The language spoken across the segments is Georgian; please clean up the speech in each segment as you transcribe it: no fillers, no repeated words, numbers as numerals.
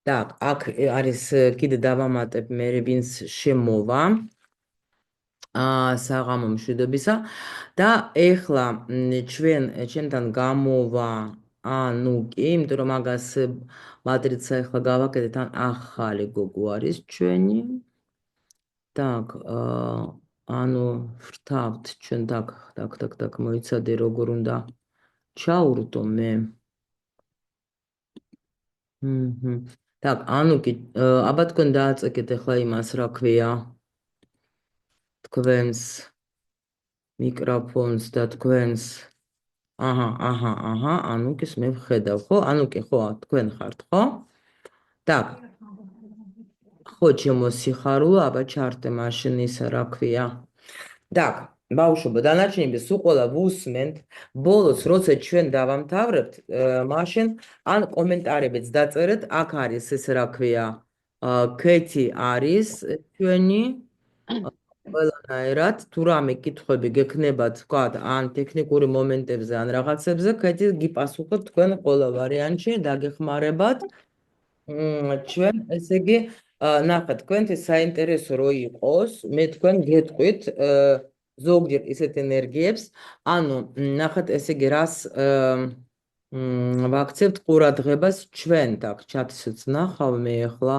Так, აქ არის კიდე დავამატებ მე ვინც შემოვა საღამო მშვიდობისა და ეხლა ჩვენთან გამოვა ანუკი, იმიტომ რომ მაგას მატრიცა ეხლა გავაკეთეთ, ან ახალი გოგო არის ჩვენი. Так, ანუ ვრთავთ ჩვენ так, მოიცადე როგორ უნდა ჩაურდო მე. Так, ანუკი, აბა თქვენ დააწეკეთ ეხლა იმას, რა ქვია, თქვენს მიკროფონს და თქვენს აჰა, ანუკის მე ვხედავ, ხო? ანუკი, ხო, თქვენ ხართ, ხო? Так. ხო, ჩემო სიხარულო, აბა ჩართე მაშინ ისა, რა ქვია. Так, ბავშვებო, დანარჩენები სულ ყველა ვუსმენთ. ბოლოს, როცა ჩვენ დავამთავრებთ, მაშინ ან კომენტარებიც დაწერეთ, აქ არის ეს რა ქვია, ქეთი არის ჩვენი ყველანაირად, თუ რამე კითხვები გექნებათ, ვთქვათ, ან ტექნიკური მომენტებზე, ან რაღაცებზე, ქეთი გიპასუხებთ თქვენ ყველა ვარიანტში, დაგეხმარებათ. ჩვენ, ესე იგი, ნახეთ, თქვენთვის საინტერესო რო იყოს, მე თქვენ გეტყვით ზოგჯერ ისეთ ენერგიებს, ანუ ნახეთ, ესე იგი, რას ვაქცევთ ყურადღებას ჩვენ, так, ჩატსაც ნახავ მე ახლა.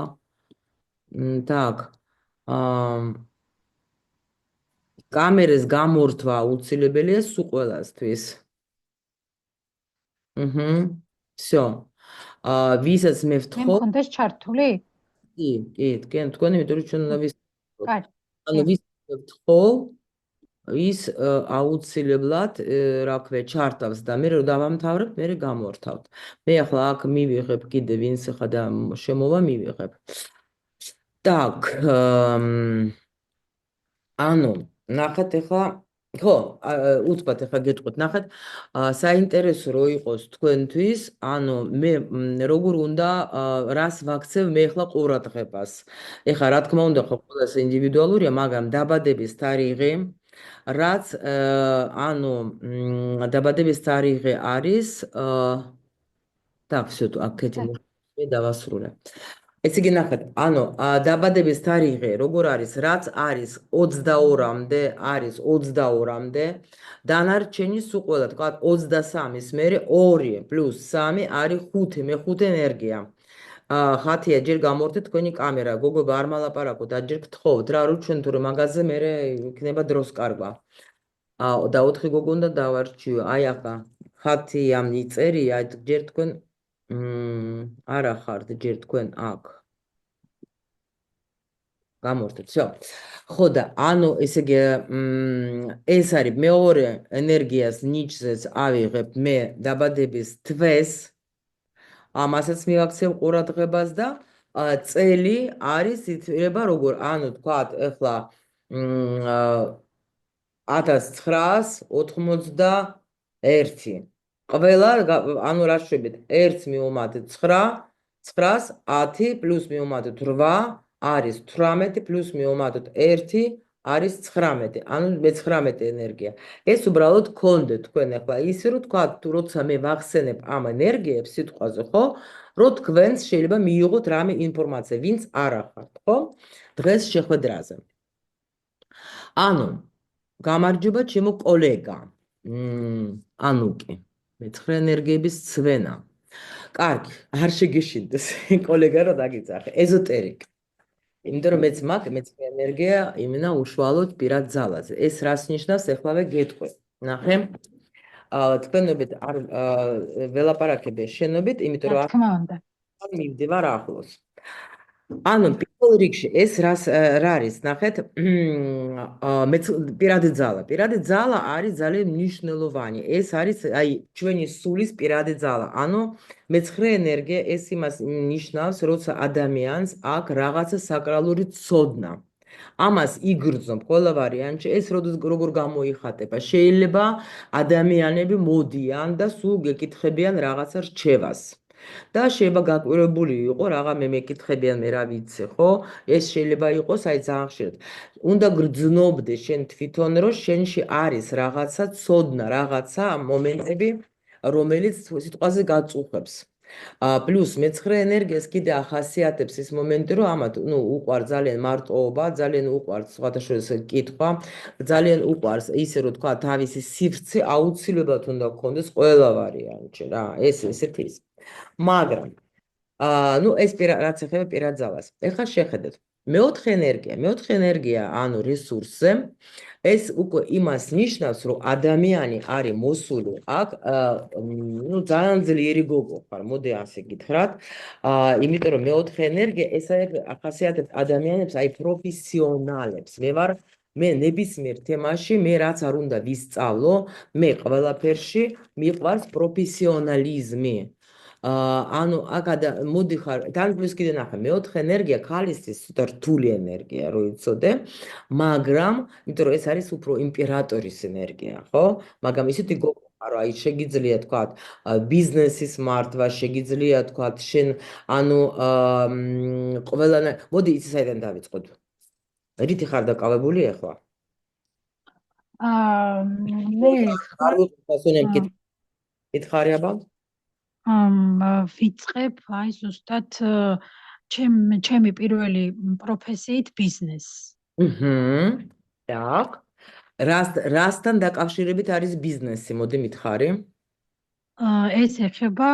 так, კამერას გამორთვა აუცილებელია სულ ყველასთვის. всё. ვისაც მე მე ვთხოვ, მქონდეს ჩართული? კი, თქვენ იმიტომ რომ ჩვენ უნდა ვისაუბროთ. კაი. ანუ ვის ვთხოვ, ის აუცილებლად, რა ქვია, ჩართავს და მე რომ დავამთავრებ, მე გამორთავთ. მე ახლა აქ მივიღებ კიდე ვინც ახლა და შემოვა მივიღებ. так, ანუ ნახეთ ახლა, ხო, უცბად ახლა გეტყვით, ნახეთ, საინტერესო რო იყოს თქვენთვის, ანუ მე როგორ უნდა რას ვაქცევ მე ახლა ყურადღებას. ეხლა რა თქმა უნდა, ხო, ყველას ინდივიდუალურია, მაგრამ დაბადების თარიღი, რაც ანუ დაბადების თარიღი არის так, всё, აქეთი მე დავასრულე. ესე იგი ნახეთ, ანუ დაბადების თარიღი როგორ არის, რაც არის 22-მდე, არის 22-მდე, დანარჩენი სულ ყველა, თქვა 23-ის მერე 2 + 3 არის 5, მეხუთე ენერგია. ხათია, ჯერ გამორთეთ თქვენი კამერა, გოგობა არ მალაპარაკოთ, და ჯერ გთხოვთ რა, რომ ჩვენ თუ მაგაზე მერე იქნება დროს კარგვა. და 4 გოგო უნდა დავარჩიო, აი ახლა ხათია მიწერია, ჯერ თქვენ არა ხართ, ჯერ თქვენ აქ გამორთეთ, всё. ხო და ანუ ესე იგი ეს არის მეორე ენერგიას ნიჭზეც ავიღებ მე დაბადების თვეს, ამასაც მივაქცევ ყურადღებას და წელი არის ითვლება როგორ, ანუ თქვათ ეხლა 1991. ყველა, ანუ რა შვებით, 1 მივუმატეთ 9, 9-ს 10 + მივუმატეთ 8 არის 18 + მივუმატოთ 1 არის 19, ანუ მე-19 ენერგია. ეს უბრალოდ გქონდეთ თქვენ ახლა ისე რომ თქვათ, თუ როცა მე ვახსენებ ამ ენერგიებს სიტყვაზე, ხო, რომ თქვენს შეიძლება მიიღოთ რამე ინფორმაცია, ვინც არ ახართ, ხო? დღეს შეხვედრაზე. ანუ გამარჯობა ჩემო კოლეგა. ანუკი, მე-9 ენერგიების ცვენა. კარგი, არ შეგეშინდეს კოლეგა რა დაგიძახე, ეზოტერიკ. იმიტომ რომ მეც ენერგია იმენა უშუალოდ პირად ძალაზე. ეს რას ნიშნავს, ეხლავე გეტყვი. ნახე. თქვენობით არ ველაპარაკებ შენობით, იმიტომ რომ რა თქმა უნდა. მივდივარ ახლოს. ანუ პირველ რიგში ეს რა არის, ნახეთ, მეც პირადი ძალა არის ძალიან მნიშვნელოვანი. ეს არის აი ჩვენი სულის პირადი ძალა. ანუ მე-9 ენერგია ეს იმას ნიშნავს, როცა ადამიანს აქვს რაღაცა საკრალური ცოდნა. ამას იგრძნობ ყველა ვარიანტში, ეს როგორ გამოიხატება. შეიძლება ადამიანები მოდიან და სულ გეკითხებიან რაღაცა რჩევას. და შეიძლება გაკვირვებული იყო რაღა მე მეკითხებიან მე რა ვიცი, ხო? ეს შეიძლება იყოს აი ძალიან ხშირად. უნდა გრძნობდე შენ თვითონ, რომ შენში არის რაღაცა ცოდნა, რაღაცა მომენტები, რომელიც სიტყვაზე გაწუხებს. პლუს მეცხრე ენერგიას კიდე ახასიათებს ის მომენტი, რომ ამათ, უყვარ ძალიან მარტოობა, ძალიან უყვარს სხვათა შორის კითხვა, ძალიან უყვარს ისე რომ თქვა თავისი სივრცე აუცილებლად უნდა გქონდეს ყველა ვარიანტში რა, ესეთი ის. მაგრამ ეს რაც ეხება პირად ძალას. ეხლა შეხედეთ. მეოთხე ენერგია, ანუ რესურსზე, ეს უკვე იმას ნიშნავს, რომ ადამიანი არის მოსული აქ, ძალიან ძლიერი გოგო ხარ, მოდი ასე გითხრათ. იმიტომ რომ მეოთხე ენერგია ეს ახასიათებს ადამიანებს, აი პროფესიონალებს. მე ნებისმიერ თემაში, მე რაც არ უნდა ვისწავლო, მე ყველაფერში მიყვარს პროფესიონალიზმი. ანუ აქ მოდიხარ, თან პლუს კიდე ნახე, მეოთხე ენერგია ქალისთვის ცოტა რთული ენერგია, რო იცოდე, მაგრამ, იმიტომ რომ ეს არის უფრო იმპერატორის ენერგია, ხო? მაგრამ ისეთი გოყარო, აი შეგიძლია თქვა, ბიზნესის მართვა, შეგიძლია თქვა, შენ, ანუ ყველა, მოდი იცი საიდან დავიწყოთ. რითი ხარ დაკავებული ახლა? მე არ ხარ ვიყავ მითხარი აბა? ვიწყებ აი ზუსტად ჩემი პირველი პროფესიით ბიზნესს. так. რასთან დაკავშირებით არის ბიზნესი, მოდი მითხარი. ეს ეხება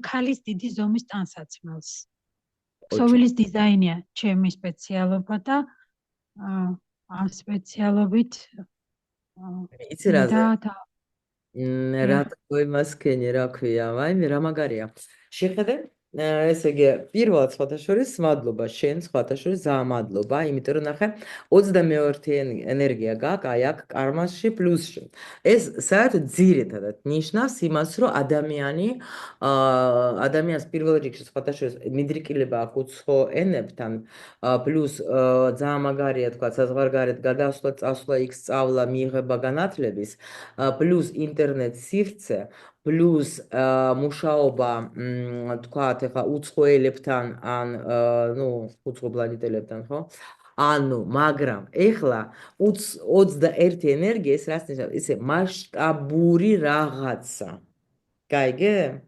ქალის დიდი ზომის ტანსაცმელს. ქსოვილის დიზაინია ჩემი სპეციალობა და ამ სპეციალობით იცი რაზე? და რა იმასქენი რა ქვია, მე რა მაგარია. შეხედე, ესე იგი, პირველად სხვათა შორის მადლობა შენ, სხვათა შორის ძალიან მადლობა, იმიტომ რომ ნახე, 22 ენერგია გაქვს, აი აქ კარმაში პლუსში. ეს საერთოდ ძირითადად ნიშნავს იმას, რომ ადამიანს პირველ რიგში სხვათა შორის მიდრიკილება აქვს უცხო ენებთან, პლუს ძალიან მაგარია თქვა, საზღვარგარეთ გადასვლა, წასვლა, იქ სწავლა, მიიღება განათლების, პლუს ინტერნეტ სივრცე, პლუს მუშაობა, თქვათ, ეხლა უცხო ელებთან, ან უცხო პლანეტელებთან, ხო? ანუ, მაგრამ ეხლა 21 ენერგია ეს რას ნიშნავს? ისე მასშტაბური რაღაცა. გაიგე?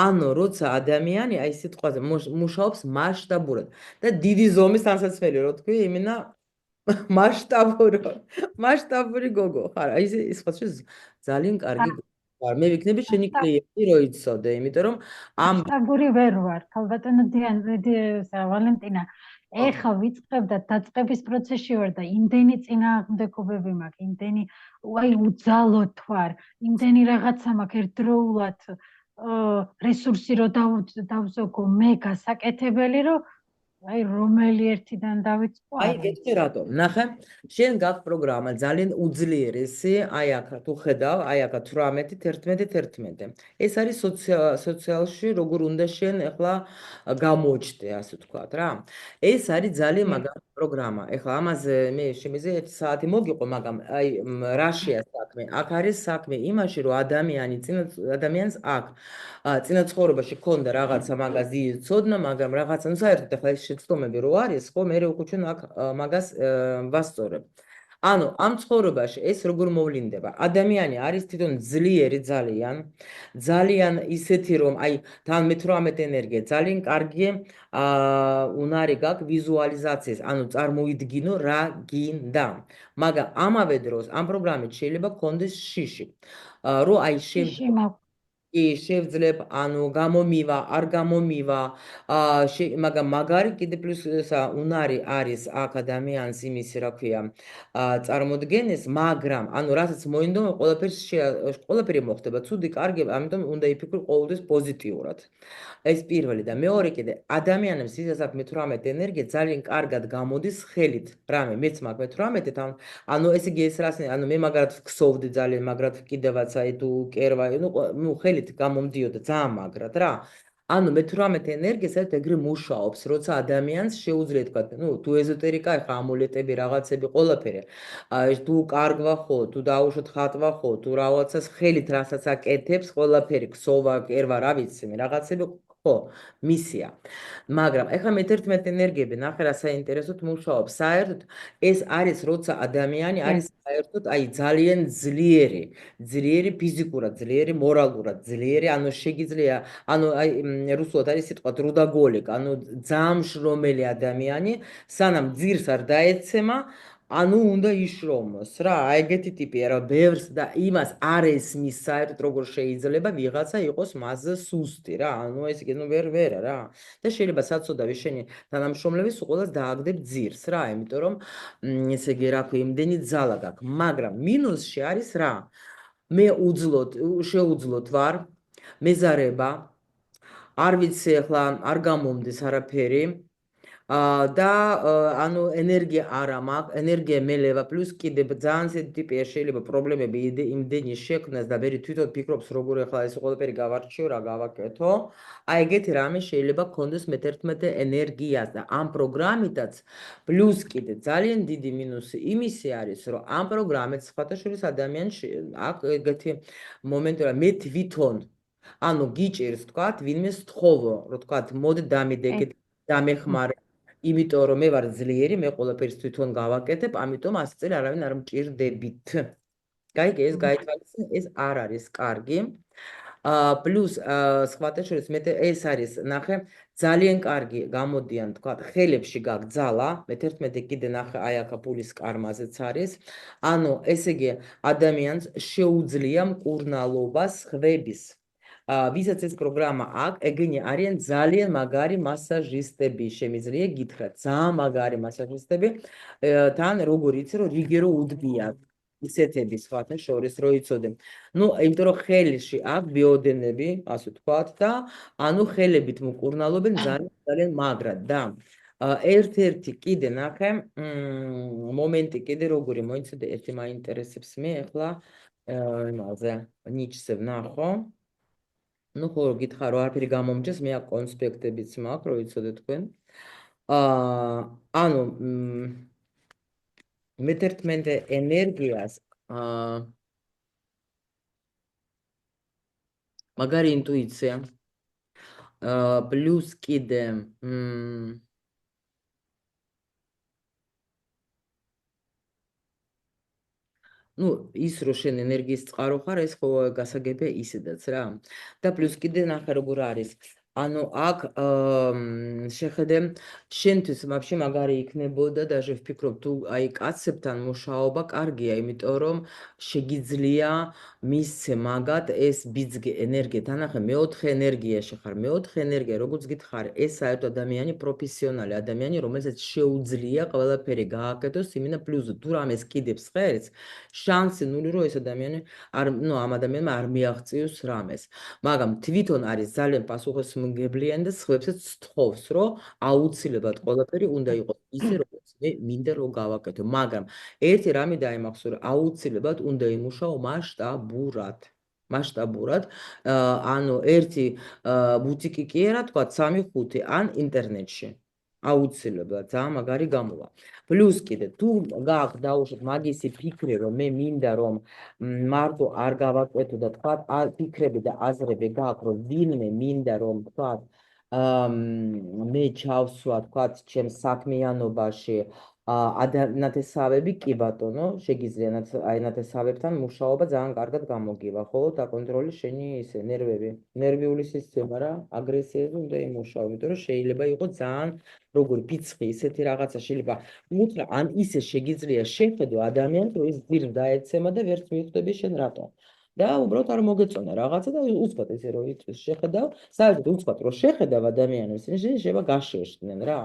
ანუ, როცა ადამიანი აი სიტყვაზე მუშაობს მასშტაბურად და დიდი ზომის თანსაცმელი, რო თქვი, იმენა მასშტაბური გოგო ხარ. აი ეს ხო ძალიან კარგი გოგო ხარ. მე ვიქნები შენი კლიენტი, რო იცოდე, იმიტომ რომ ამ მასშტაბური ვერ ვარ, ქალბატონო ვალენტინა. ეხლა ვიწყებ და დაწყების პროცესში ვარ და იმდენი წინააღმდეგობები მაქვს, იმდენი აი უძალოდ ვარ, იმდენი რაღაცა მაქვს ერთდროულად რესურსი რო დავზოგო მე გასაკეთებელი, რომ აი რომელი ერთიდან დავიწყო აი, არა. გეტყვი რატო? ნახე, შენ გაქვს პროგრამა ძალიან უძლიერესი, აი აქ თუ ხედავ, აი აქ 18, 11, 11. ეს არის სოციალში, როგორ უნდა შენ ახლა გამოჩდე, ასე ვთქვათ რა. ეს არის ძალიან მაგარი პროგრამა. ახლა ამაზე მე შემიძლია 1 საათი მოგიყო, მაგრამ აი რაშია საქმე? აქ არის საქმე იმაში, რომ ადამიანს აქ წინა ცხოვრებაში ქონდა რაღაცა მაგას იცოდნა, მაგრამ რაღაცა, საერთოდ ახლა ეს შეცდომები რო არის, ხო, მე უკვე ჩვენ აქ მაგას ვასწორებ. ანუ ამ ცხოვრებაში ეს როგორ მოვლინდება? ადამიანი არის თვითონ ძლიერი ძალიან ისეთი რომ აი თან 18 ენერგია ძალიან კარგი უნარი გაქვს ვიზუალიზაციის, ანუ წარმოიდგინო რა გინდა. მაგრამ ამავე დროს ამ პროგრამით შეიძლება გქონდეს შიში. რომ აი შიში მაქვს. კი, შევძლებ, ანუ გამომივა, არ გამომივა, მაგრამ მაგარი კიდე პლუს უნარი არის აქ ადამიანს იმისი, რა ქვია, წარმოდგენის, მაგრამ, ანუ რასაც მოინდომა, ყველაფერი მოხდება, ცუდი, კარგი, ამიტომ უნდა იფიქრო ყოველთვის პოზიტიურად. ეს პირველი და მეორე კიდე, ადამიანებს ისაც აქვს 18 ენერგია, ძალიან კარგად გამოდის ხელით. რამე, მეც მაქვს 18, ანუ ესე იგი ეს რას, ანუ მე მაგრად ვქსოვდი ძალიან, მაგრად კიდევაც აი თუ კერვა, ხელით გამომდიოდა ძალიან მაგრად რა. ანუ 18 ენერგია საერთოდ ეგრე მუშაობს, როცა ადამიანს შეუძლია თქვა, თუ ეზოტერიკა, ეხა ამულეტები, რაღაცები, ყველაფერი. თუ კარგვა ხო, თუ დაუშვოთ ხატვა ხო, თუ რაღაცას ხელით რასაც აკეთებს, ყველაფერი, ქსოვა, კერვა, რა ვიცი, რაღაცები ხო, მისია. მაგრამ ეხლა მე-11 ენერგიები ნახე რა საინტერესოდ მუშაობს. საერთოდ ეს არის როცა ადამიანი არის საერთოდ აი ძალიან ძლიერი ფიზიკურად, ძლიერი მორალურად, ძლიერი, ანუ შეგიძლია, ანუ აი რუსულად არის სიტყვა ტრუდაგოლიკ, ანუ ძალიან მშრომელი ადამიანი, სანამ ძირს არ დაეცემა, ანუ უნდა იშრომოს რა, აი ეგეთი ტიპია რა, ბევრს და იმას არ ესმის საერთოდ როგორ შეიძლება ვიღაცა იყოს მასზე სუსტი რა, ანუ ეს იგი ნუ ვერა რა. და შეიძლება საწოდავი შენი თანამშრომლები სულ ყველას დააგდებ ძირს რა, იმიტომ რომ ესე იგი რა ქვია, იმდენი ძალა გაქვს, მაგრამ მინუსში არის რა? მე შეუძლოდ ვარ, მეზარება, არ ვიცი ახლა არ გამომდის არაფერი. და ანუ ენერგია არა მაქვს, ენერგია მელევა, პლუს კიდე ძალიან ისეთი ტიპია შეიძლება პრობლემები იმდენი შექმნას და მე თვითონ ფიქრობს როგორ ახლა ეს ყველაფერი გავარჩიო, რა გავაკეთო. აი ეგეთი რამე შეიძლება გქონდეს მე-11 ენერგიას და ამ პროგრამითაც პლუს კიდე ძალიან დიდი მინუსი იმისი არის, რომ ამ პროგრამით სხვათა შორის ადამიანში აქვს ეგეთი მომენტი, რომ მე თვითონ ანუ გიჭირს თქვათ, ვინმე სთხოვო, რომ თქვათ, მოდი დამიდეკეთ, დამეხმარე. იმიტომ რომ მე ვარ ძლიერი, მე ყველაფერს თვითონ გავაკეთებ, ამიტომ 100 წელი არავინ არ მჭირდებით. გაიგე, ეს გაითვალისწინე, ეს არ არის კარგი. პლუს სხვათა შორის ეს არის, ნახე, ძალიან კარგი გამოდიან, თქვა, ხელებში გაქვს ძალა, მე-11 კიდე ნახე, აი აქ ფულის კარმაზეც არის. ანუ ესე იგი, ადამიანს შეუძლია მკურნალობა სხვების. ვისაც ეს პროგრამა აქვს, ეგენი არიან ძალიან მაგარი მასაჟისტები, შემიძლია გითხრათ, ძალიან მაგარი მასაჟისტები, თან როგორ იცი, რომ რიგერო უდბიათ, ისეთები სხვათა შორის რო იცოდე. ნუ, იმიტომ რომ ხელში აქვს ბიოდენები, ასე ვთქვათ და ანუ ხელებით მკურნალობენ ძალიან მაგრად და ერთ-ერთი კიდე ნახე, მომენტი კიდე როგორი მოიცადე, ერთი მაინტერესებს მე ახლა იმაზე ნიჩზე ვნახო. ну ხო გითხარ რომ არაფერი გამომჯეს მე აქ კონსპექტებიც მაქვს რომ იცოდე თქვენ ანუ მე-11 ენერგიას მაგარი ინტუიცია პლუს კიდე ну ის რო შენ ენერგიის წყარო ხარ ეს ხო გასაგებია ისედაც რა და პლუს კიდე ნახე როგორ არის ანუ აქ შეხედე შენთვის вообще მაგარი იქნებოდა და ჟე ვფიქრობ თუ აი კაცებთან მუშაობა კარგია იმიტომ რომ შეგიძლია მისცე მაგათ ეს ბიძგი ენერგია დანახე მეოთხე ენერგიაში ხარ მეოთხე ენერგია როგორც გითხარი ეს საერთოდ ადამიანი პროფესიონალი ადამიანი რომელსაც შეუძლია ყველაფერი გააკეთოს იმენა პლუს თუ რამეს კიდებს ხერს შანსი ნული რომ ეს ადამიანი არ ნუ ამ ადამიანმა არ მიაღწიოს რამეს მაგრამ თვითონ არის ძალიან პასუხისმგებლიანი და სხვებსაც სთხოვს რომ აუცილებლად ყველაფერი უნდა იყოს ისე როგორც მე მინდა რომ გავაკეთო მაგრამ ერთი რამე დაიმახსოვრე რომ აუცილებლად უნდა იმუშაო მასშტაბურად ანუ ერთი ბუტიკი კი არა თქვა 3-5 ან ინტერნეტში აუცილებლად ძალიან მაგარი გამოვა პლუს კიდე თუ გააქვს დაუშვათ მაგისი ფიქრი რომ მე მინდა რომ მარტო არ გავაკეთო და თქვა ფიქრები და აზრები გააქვს რომ ვინმე მინდა რომ თქვა მე ჩავსვა თქვა ჩემს საქმიანობაში ნათესავები კი ბატონო შეგიძლია აი ნათესავებთან მუშაობა ძალიან კარგად გამოგივა ხო დაკონტროლი შენი ისე ნერვიული სისტემა რა აგრესიაზე უნდა იმუშაო იმიტომ რომ შეიძლება იყოს ძალიან როგორი ფიცხი ისეთი რაღაცა შეიძლება უთხრა ან ისე შეგიძლია შეხედო ადამიანს რომ ის ძირს დაეცემა და ვერც მიხვდები შენ რატო და უბრალოდ არ მოგეწონა რაღაცა და უცბად ესე რომ შეხედავ საერთოდ უცბად რომ შეხედავ ადამიანებს შეიძლება გაშეშდნენ რა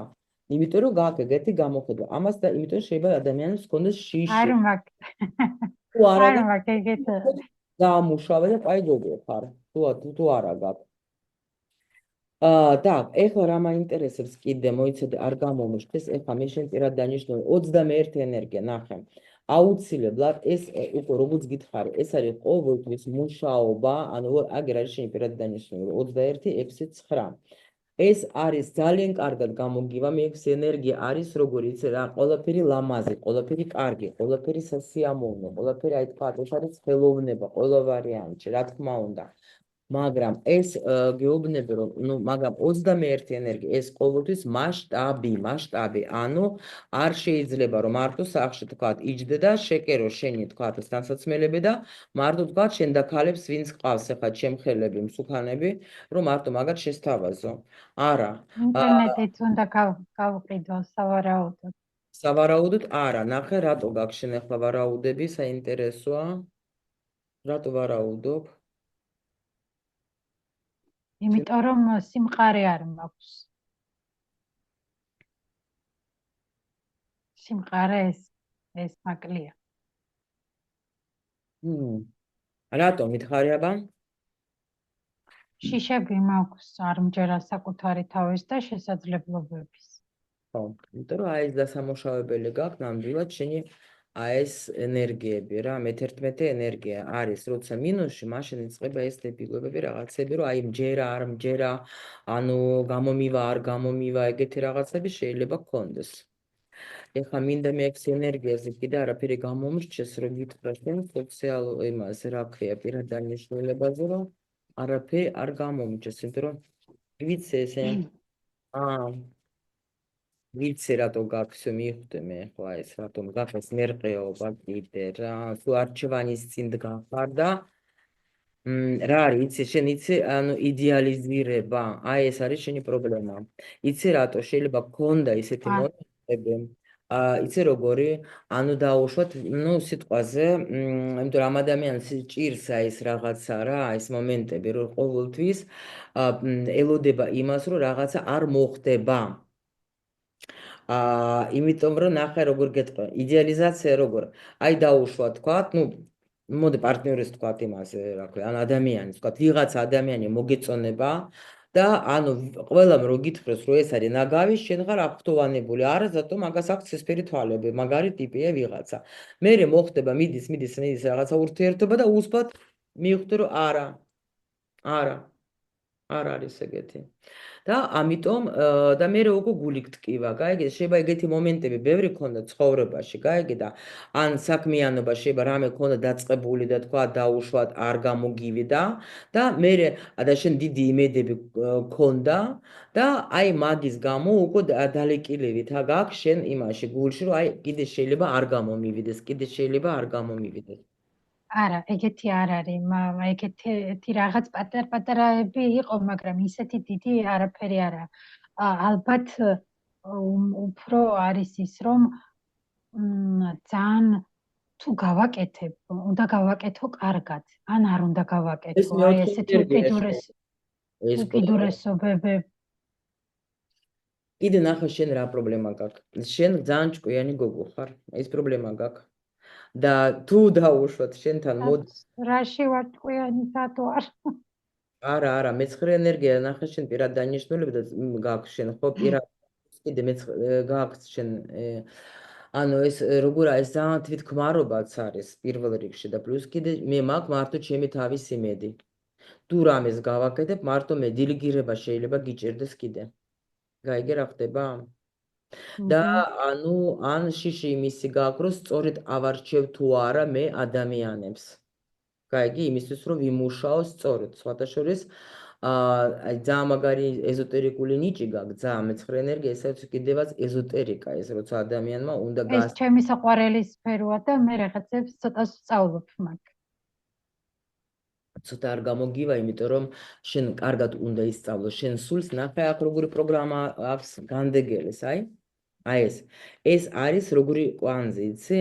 იმიტომ რომ გააკეთე ეგეთი გამოხედვა ამას და იმიტომ შეიძლება ადამიანს ჰქონდეს შიში არ მაქვს თუ არა არ მაქვს ეგეთი გამუშავე და კაი გოგო ხარ თუ არა გაქვს და ეხლა რა მაინტერესებს კიდე მოიცადე არ გამომიშდეს ეხლა მე შენ პირად დანიშნული 21 ენერგია ნახე აუცილებლად ეს უკვე როგორც გითხარი ეს არის ყოველთვის მუშაობა ანუ აგერ არის შენი პირად დანიშნული 21-6-9 ეს არის ძალიან კარგად გამოგივა მე ეს ენერგია არის როგორიც რა ყველაფერი ლამაზი ყველაფერი კარგი ყველაფერი სასიამოვნო ყველაფერი აი თქვა ეს არის ხელოვნება ყველა ვარიანტში რა თქმა უნდა მაგრამ ეს გეუბნები რომ მაგრამ 21 ენერგია ეს ყოველთვის მასშტაბი ანუ არ შეიძლება რომ მარტო სახში თქვა იჯდე და შეკერო შენი თქვა ეს განსაცმელები და მარტო თქვა შენ და ქალებს ვინც ყავს ახლა ჩემხელები მსუქანები რომ მარტო მაგათ შესთავაზო არა ინტერნეტით უნდა გავყიდო სავარაუდოდ. სავარაუდოდ არა ნახე რატო გაქვს შენ ახლა ვარაუდები საინტერესოა რატო ვარაუდობ იმიტომ რომ სიმყარე არ მაქვს. სიმყარე ეს მაკლია. რატო მითხარი აბა შიშები მაქვს არ მჯერა საკუთარი თავის და შესაძლებლობების. ხო, იმიტომ რომ აი ეს დასამოშავებელი გაქვს ნამდვილად შენი აი ეს ენერგიები რა, მე-11 ენერგია არის, როცა მინუსში, მაშინ იწყება ეს დებილობები რაღაცები, რომ აი მჯერა, არ მჯერა, ანუ გამომივა, არ გამომივა, ეგეთი რაღაცები შეიძლება გქონდეს. ეხლა მინდა მე ეს ენერგიაზე კიდე არაფერი გამომრჩეს, რომ გითხრა შენ სოციალურ იმას, რა ქვია, პირად დანიშნულებაზე, რომ არაფერი არ გამომრჩეს, იმიტომ რომ ვიცი ესე აა ვიცი რატო გაქვს მივხვდი მე ხო ეს რატომ გაქვს მერყეობა კიდე რა თუ არჩევანის წინ დგახარ და რა არის იცი შენ იცი ანუ იდეალიზირება აი ეს არის შენი პრობლემა იცი რატო შეიძლება გქონდა ისეთი მომენტები იცი როგორი ანუ დაუშვათ ნუ სიტყვაზე იმიტომ რომ ადამიანს ჭირს აი ეს რაღაცა რა ეს მომენტები რომ ყოველთვის ელოდება იმას რომ რაღაცა არ მოხდება იმიტომ რომ ნახე როგორ გეტყვი იდეალიზაცია როგორ აი დაუშვა თქვა ნუ მოდი პარტნიორის თქვა იმაზე რა ქვია ან ადამიანის თქვა ვიღაც ადამიანი მოგეწონება და ანუ ყველამ რო გითხრეს რომ ეს არის ნაგავი შენ ხარ აფრთოვანებული არა ზატო მაგას აქვს ცისფერი თვალები მაგარი ტიპია ვიღაცა მე მოხდება მიდის რაღაცა ურთიერთობა და უსბად მივხვდი რომ არა არ არის ეგეთი და ამიტომ და მე უკვე გული გტკივა, გაიგე, შეიძლება ეგეთი მომენტები ბევრი ქონდა ცხოვრებაში, გაიგე და ან საქმიანობა შეიძლება რამე ქონდა დაწყებული და თქვა დაუშვათ არ გამოგივიდა და მე და შენ დიდი იმედები ქონდა და აი მაგის გამო უკვე დალეკილებით გაქვს შენ იმაში გულში რომ აი კიდე შეიძლება არ გამომივიდეს, კიდე შეიძლება არ გამომივიდეს. არა, ეგეთი არ არის, ეგეთი რაღაც პატარ-პატარაები იყო, მაგრამ ისეთი დიდი არაფერი არა. ალბათ უფრო არის ის, რომ ძალიან თუ გავაკეთებ, უნდა გავაკეთო კარგად, ან არ უნდა ეს გავაკეთო. აი მეოთხე ესეთი ენერგია ეს უკიდურესობები. კიდე ნახე შენ რა პრობლემა გაქვს. შენ ძალიან ჭკვიანი გოგო ხარ. ეს პრობლემა გაქვს. და თუ დაუშვათ შენთან მოდი რაში ვარ ჭკვიანი სათო არ. არა, მეცხრე ენერგია ნახე შენ პირად დანიშნულები და გაქვს შენ ხო პირად კიდე გაქვს შენ ანუ ეს როგორ არის ძალიან თვითქმარობაც არის პირველ რიგში და პლუს კიდე მე მაქვს მარტო ჩემი თავის იმედი. თუ რამეს გავაკეთებ მარტო მე დილიგირება შეიძლება გიჭირდეს კიდე. გაიგე რა ხდება? და ანუ ან შიში იმისი გაქვს რომ სწორედ ავარჩევ თუ არა მე ადამიანებს. გაიგი იმისთვის რომ ვიმუშაო სწორედ სხვათა შორის აი ძალიან მაგარი ეზოტერიკული ნიჭი გაქვს ძალიან მეცხრე ენერგია ესაც კიდევაც ეზოტერიკა ეს როცა ადამიანმა უნდა ეს ჩემი საყვარელი სფეროა და მე რაღაცებს ცოტა სწავლობ მაგ. ცოტა არ გამოგივა, იმიტომ რომ შენ კარგად უნდა ისწავლო შენ სულს ნახე აქ როგორი პროგრამა აქვს განდეგელეს, აი ეს არის როგორი კვანძი, იცი?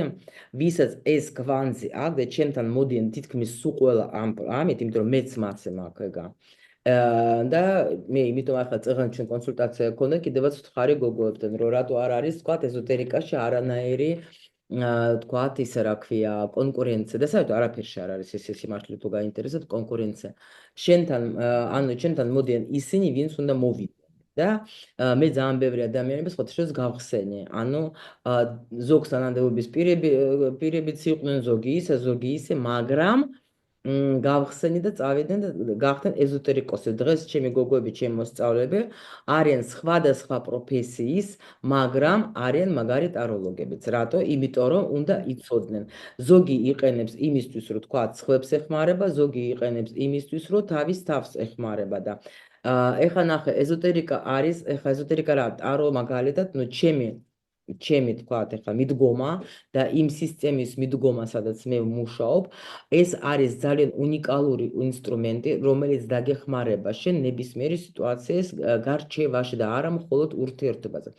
ვისაც ეს კვანძი აქვს და ჩემთან მოდიან თითქმის სულ ყველა ამით, იმიტომ რომ მეც მასე მაქვს ეგა. და მე იმიტომ ახლა წეგან ჩვენ კონსულტაცია გქონდა კიდევაც ვთხარი გოგოებთან რომ რატო არ არის თქვა ეზოტერიკაში არანაირი თქვათ ისე რა ქვია კონკურენცია და საერთოდ არაფერში არ არის ეს სიმართლე თუ გაინტერესებთ კონკურენცია შენთან ანუ ჩემთან მოდიან ისინი ვინც უნდა მოვიდნენ და მე ძალიან ბევრი ადამიანებს ხოთშოს გავხსენე ანუ ზოგს ანადეობის პირებიც იყვნენ ზოგი ისე მაგრამ გავხსენი და წავიდნენ და გახდნენ ეზოტერიკოსი. დღეს ჩემი გოგოები, ჩემი მოსწავლეები არიან სხვადასხვა პროფესიის, მაგრამ არიან მაგარი ტაროლოგებიც. რატო? იმიტომ რომ უნდა იცოდნენ. ზოგი იყენებს იმისთვის, რომ თქვა, სხვებს ეხმარება, ზოგი იყენებს იმისთვის, რომ თავის თავს ეხმარება და ეხლა ნახე, ეზოტერიკა არის, ეხლა ეზოტერიკა რა, ტარო მაგალითად, ნუ ჩემი თქვათ, ეხლა მიდგომა და იმ სისტემის მიდგომა, სადაც მე ვმუშაობ, ეს არის ძალიან უნიკალური ინსტრუმენტი, რომელიც დაგეხმარება შენ ნებისმიერი სიტუაციის გარჩევაში და არა მხოლოდ ურთიერთობაზე.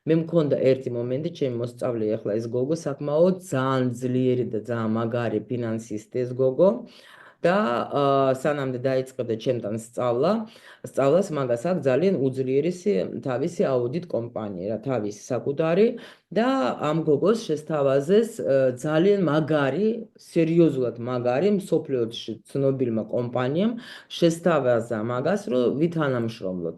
მე მქონდა ერთი მომენტი, ჩემი მოსწავლე ახლა ეს გოგო საკმაოდ ძალიან ძლიერი და ძალიან მაგარი ფინანსისტი ეს გოგო და სანამდე დაიწყებდა ჩემთან სწავლას მაგას აქვს ძალიან უძლიერესი თავისი აუდიტ კომპანია, რა თავისი საკუთარი და ამ გოგოს შესთავაზეს ძალიან მაგარი, სერიოზულად მაგარი მსოფლიოში ცნობილმა კომპანიამ შესთავაზა მაგას, რომ ვითანამშრომლოთ.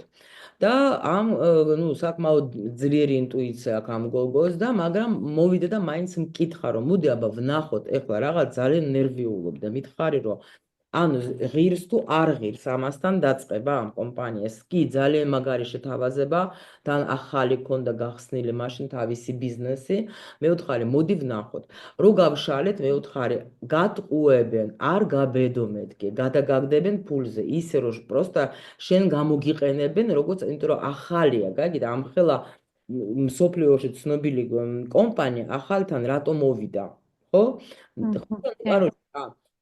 და ამ ნუ საკმაოდ ძლიერი ინტუიცია აქვს ამ გოგოს და მაგრამ მოვიდა და მაინც მკითხა რომ მოდი აბა ვნახოთ ეხლა რაღაც ძალიან ნერვიულობ და მითხარი რომ ანუ ღირს თუ არ ღირს ამასთან დაწყება ამ კომპანიას. კი, ძალიან მაგარი შეთავაზება, თან ახალი ქონდა გახსნილი მაშინ თავისი ბიზნესი. მე ვთხარი, მოდი ვნახოთ. რო გავშალეთ, მე ვთხარი, გატყუებენ, არ გაბედომეთ კი, გადაგაგდებენ ფულზე, ისე რომ პროსტა შენ გამოგიყენებენ, როგორც, იმიტომ რომ ახალია, გაგიდა, ამხელა მსოფლიოში ცნობილი კომპანია ახალთან რატო მოვიდა, ხო? კაროჩე,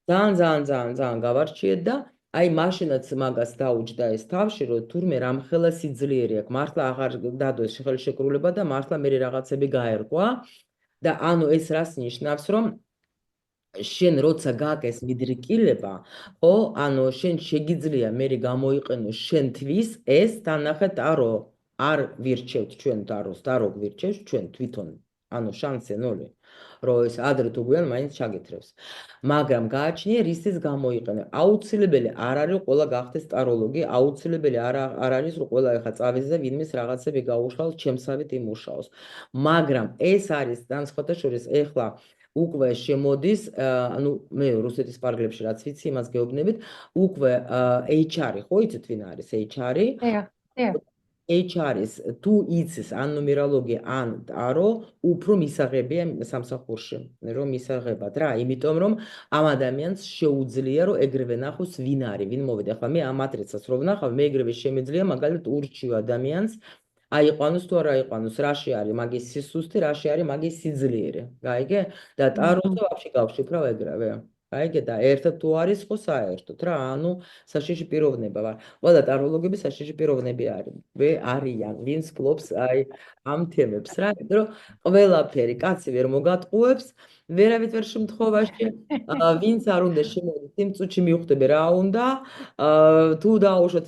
ძალიან ძალიან ძალიან ძალიან გავარჩიეთ და აი მაშინაც მაგას დაუჯდა ეს თავში რომ თურმე რამხელა სიძლიერე აქვს მართლა აღარ დადოს ხელშეკრულება და მართლა მე რაღაცები გაერკვა და ანუ ეს რას ნიშნავს რომ შენ როცა გაკეს მიდრიკილება ხო ანუ შენ შეგიძლია მე გამოიყენო შენთვის ეს თანახე ტარო არ ვირჩევთ ჩვენ ტაროს ტარო გვირჩევს ჩვენ თვითონ ანუ შანსი ნული რომ ეს ადრე თუ გვიან მაინც ჩაგეთრევს მაგრამ გააჩნია რისის გამოიყენე აუცილებელი არ არის ყველა გახდეს ტაროლოგი აუცილებელი არ არის რომ ყველა ეხა წავიდეს და ვინმეს რაღაცები გაუშალოს ჩემსავით იმუშაოს მაგრამ ეს არის განსხვავდა შორის ეხლა უკვე შემოდის, ანუ მე რუსეთის პარკლებში რაც ვიცი, იმას გეუბნებით, უკვე HR-ი, ხო იცით ვინ არის HR-ი? HR-ის თუ იცის ან ნუმეროლოგია, ან ტარო, უფრო მისაღებია სამსახურში, რომ მისაღებად რა, იმიტომ რომ ამ ადამიანს შეუძლია რომ ეგრევე ნახოს ვინ არის, ვინ მოვიდა. ახლა მე ამ მატრიცას რო ვნახავ, მე ეგრევე შემიძლია მაგალითად ურჩიო ადამიანს აიყვანოს თუ არ აიყვანოს, რაში არის მაგის სისუსტე, რაში არის მაგის სიძლიერე. გაიგე? და ტაროზე ვაფშე გავშიფრავ ეგრევე. გაიგე და ერთად თუ არის ხო საერთოდ რა, ანუ საშიში პიროვნება ვარ. ყველა ტაროლოგები საშიში პიროვნები არიან, ვინც ფლობს აი ამ თემებს რა, იმიტომ რომ ყველაფერი კაცი ვერ მოგატყუებს, ვერავით ვერ შემთხვევაში, ვინც არ უნდა შემოდის იმ წუთში მიხვდები რა უნდა, თუ დაუშვათ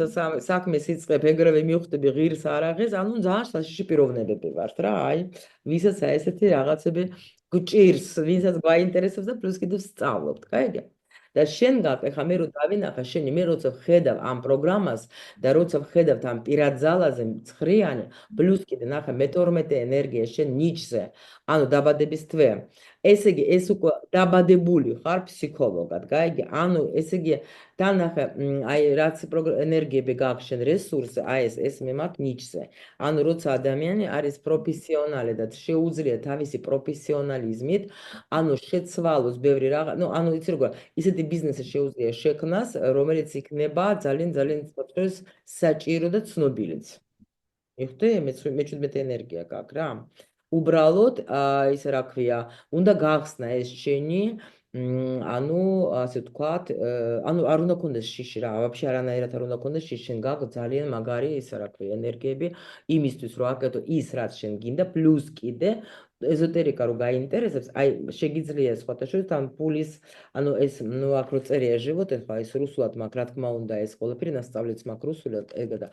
საქმეს იწყებ ეგრევე მიხვდები ღირს არაღეს, ანუ ძალიან საშიში პიროვნებები ვართ რა, აი, ვისაც აი ესეთი რაღაცები გჭირს, ვინცაც გვაინტერესებს და პლუს კიდევ სწავლობთ, გაიგე? და შენ გაკ, ეხლა მე რო დავინახა შენი, მე როცა ვხედავ ამ პროგრამას და როცა ვხედავ ამ პირად ძალაზე მცხრიანი, პლუს კიდე ნახე მე-12 ენერგია შენ ნიჩზე, ანუ დაბადების თვე. ესე იგი, ეს უკვე დაბადებული ხარ ფსიქოლოგად, გაიგე? ანუ ესე იგი, დანახე, აი რაც ენერგიები გაქვს შენ რესურსი, აი ეს მე მაქვს ნიჩზე. ანუ როცა ადამიანი არის პროფესიონალი და შეუძლია თავისი პროფესიონალიზმით, ანუ შეცვალოს ბევრი რაღაც, ну, ანუ იცი როგორ, ისეთი ბიზნესი შეუძლია შექმნას, რომელიც იქნება ძალიან ძალიან საჭირო და ცნობილიც. მიხდი, მე-17 ენერგია გაქვს რა. უბრალოდ, ისე რა ქვია, უნდა გახსნა ეს შენი ანუ ასე ვთქვათ, ანუ არ უნდა კონდეს შიში რა, ვაფშე არანაირად არ უნდა კონდეს შიში, შენ გაქვს ძალიან მაგარი ისე რა ქვია, ენერგიები იმისთვის რომ აკეთო ის რაც შენ გინდა, პლუს კიდე ეზოტერიკა რო გაინტერესებს, აი შეგიძლია სხვათა შორის თან ფულის, ანუ ეს ნუ აქ რო წერია ჟივოთ, ახლა ეს რუსულად მაქვს, რა თქმა უნდა, ეს ყველაფერი ნასწავლიც მაქვს რუსულად, ეგა და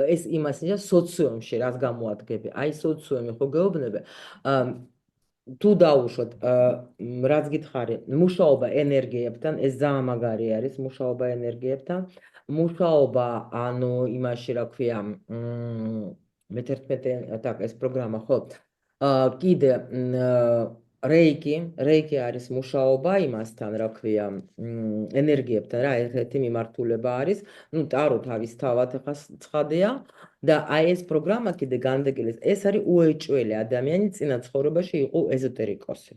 ეს იმას ნიშნავს სოციუმში რაც გამოადგები. აი სოციუმი ხო გეუბნები. თუ დაუშვათ, რაც გითხარი, მუშაობა ენერგიებთან, ეს ძალიან მაგარი არის, მუშაობა ენერგიებთან. მუშაობა, ანუ იმაში, რა ქვია, მე-11 так, ეს პროგრამა, ხო. კიდე რეიკი არის მუშაობა იმასთან, რა ქვია, ენერგიებთან რა, ერთ-ერთი მიმართულება არის. ნუ ტარო თავის თავად ახლა ცხადია და აი ეს პროგრამა კიდე განდეგილეს. ეს არის უეჭველი ადამიანი წინა ცხოვრებაში იყო ეზოტერიკოსი.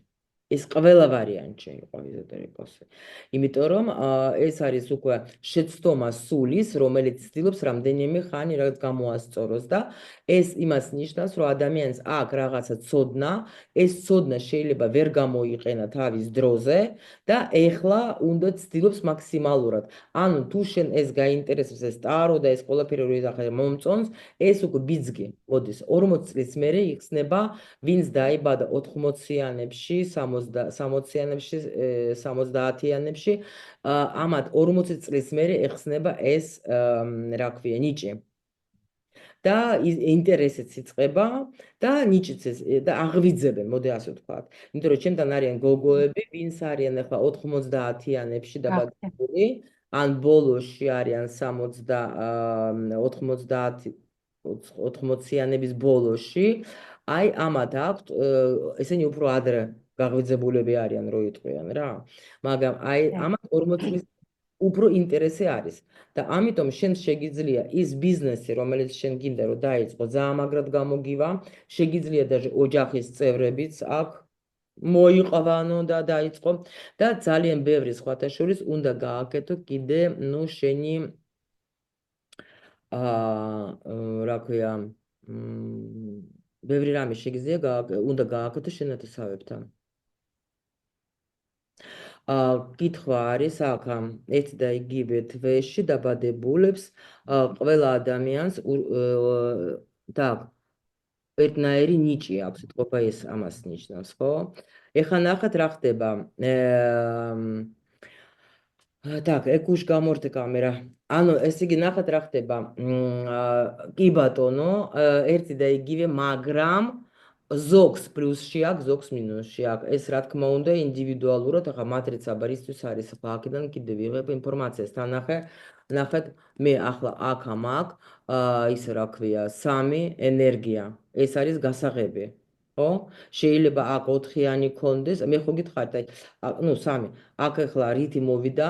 ეს ყველა ვარიანტში იყო ეზოტერიკოსი. იმიტომ რომ ეს არის უკვე შეცდომა სულის, რომელიც ცდილობს რამდენიმე ხანი რაღაც გამოასწოროს და ეს იმას ნიშნავს, რომ ადამიანს აქვს რაღაცა ცოდნა, ეს ცოდნა შეიძლება ვერ გამოიყენა თავის დროზე და ეხლა უნდა ცდილობს მაქსიმალურად. ანუ თუ შენ ეს გაინტერესებს ეს ტარო და ეს ყველაფერი რო იზახე მომწონს, ეს უკვე ბიძგი. მოდის 40 წლის მერე იხსნება, ვინც დაიბადა 80-იანებში, 60-იანებში, 70-იანებში, ამათ 40 წლის მერე ეხსნება ეს რა ქვია, ნიჭი. და ინტერესიც იწყება და ნიჭიც და აღვიძებენ, მოდი ასე ვთქვათ. იმიტომ რომ ჩემთან არიან გოგოები, ვინც არიან ახლა 90-იანებში გახდე. დაბადებული, ან ბოლოში არიან 80-იანების ბოლოში. აი ამათ აქვთ, ესენი უფრო ადრე გაღვიძებულები არიან, რო იტყვიან რა. მაგრამ აი ამათ 40 წლის უფრო ინტერესი არის. და ამიტომ შენ შეგიძლია ის ბიზნესი, რომელიც შენ გინდა რომ დაიწყო, ძალიან მაგრად გამოგივა, შეგიძლია და ოჯახის წევრებიც აქ მოიყვანო და დაიწყო და ძალიან ბევრი სხვათა შორის უნდა გააკეთო კიდე, ნუ შენი რა ქვია, ბევრი რამე შეგიძლია უნდა გააკეთო შენათესავებთან. კითხვა არის აქ ერთ და იგივე თვეში დაბადებულებს ყველა ადამიანს და ერთნაირი ნიჭი აქვს, ეთქობა ეს ამას ნიშნავს, ხო? ეხლა ნახეთ რა ხდება. Так, ეკუშ გამორთე კამერა. ანუ ესე იგი ნახეთ რა ხდება. კი ბატონო, ერთი და იგივე, მაგრამ ზოგს პლუსში აქვს, ზოგს მინუსში აქვს. ეს რა თქმა უნდა ინდივიდუალურად, ახლა მატრიცა ბარისთვის არის, ახლა აქედან კიდე ვიღებ ინფორმაციას. თანახე, ნახეთ, მე ახლა აქ ამაკ, ისე რა ქვია, 3 ენერგია. ეს არის გასაღები. ხო? შეიძლება აქ 4-იანი კონდეს, მე ხო გითხარით, აი, ნუ 3. აქ ახლა რითი მოვიდა,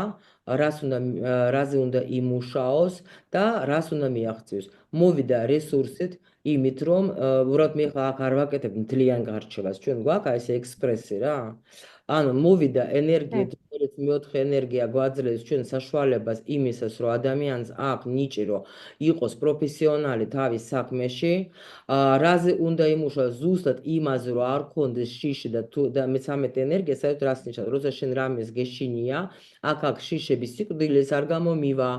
რაზე უნდა იმუშაოს და რას უნდა მიაღწიოს. მოვიდა რესურსით, იმით რომ უბრალოდ მე ხა აქ არ ვაკეთებ მთლიან გარჩევას, ჩვენ გვაქვს ეს ექსპრესი რა. ანუ მოვიდა ენერგიით, რომელიც მეოთხე ენერგია გვაძლევს ჩვენ საშუალებას იმისას, რომ ადამიანს აქვს ნიჭი, რომ იყოს პროფესიონალი თავის საქმეში, რაზე უნდა იმუშაოს ზუსტად იმაზე, რომ არ ქონდეს შიში და მე-13 ენერგია, საერთოდ რას ნიშნავს, როცა შენ რამეს გეშინია, აქ შიშების სიკვდილეს არ გამომივა,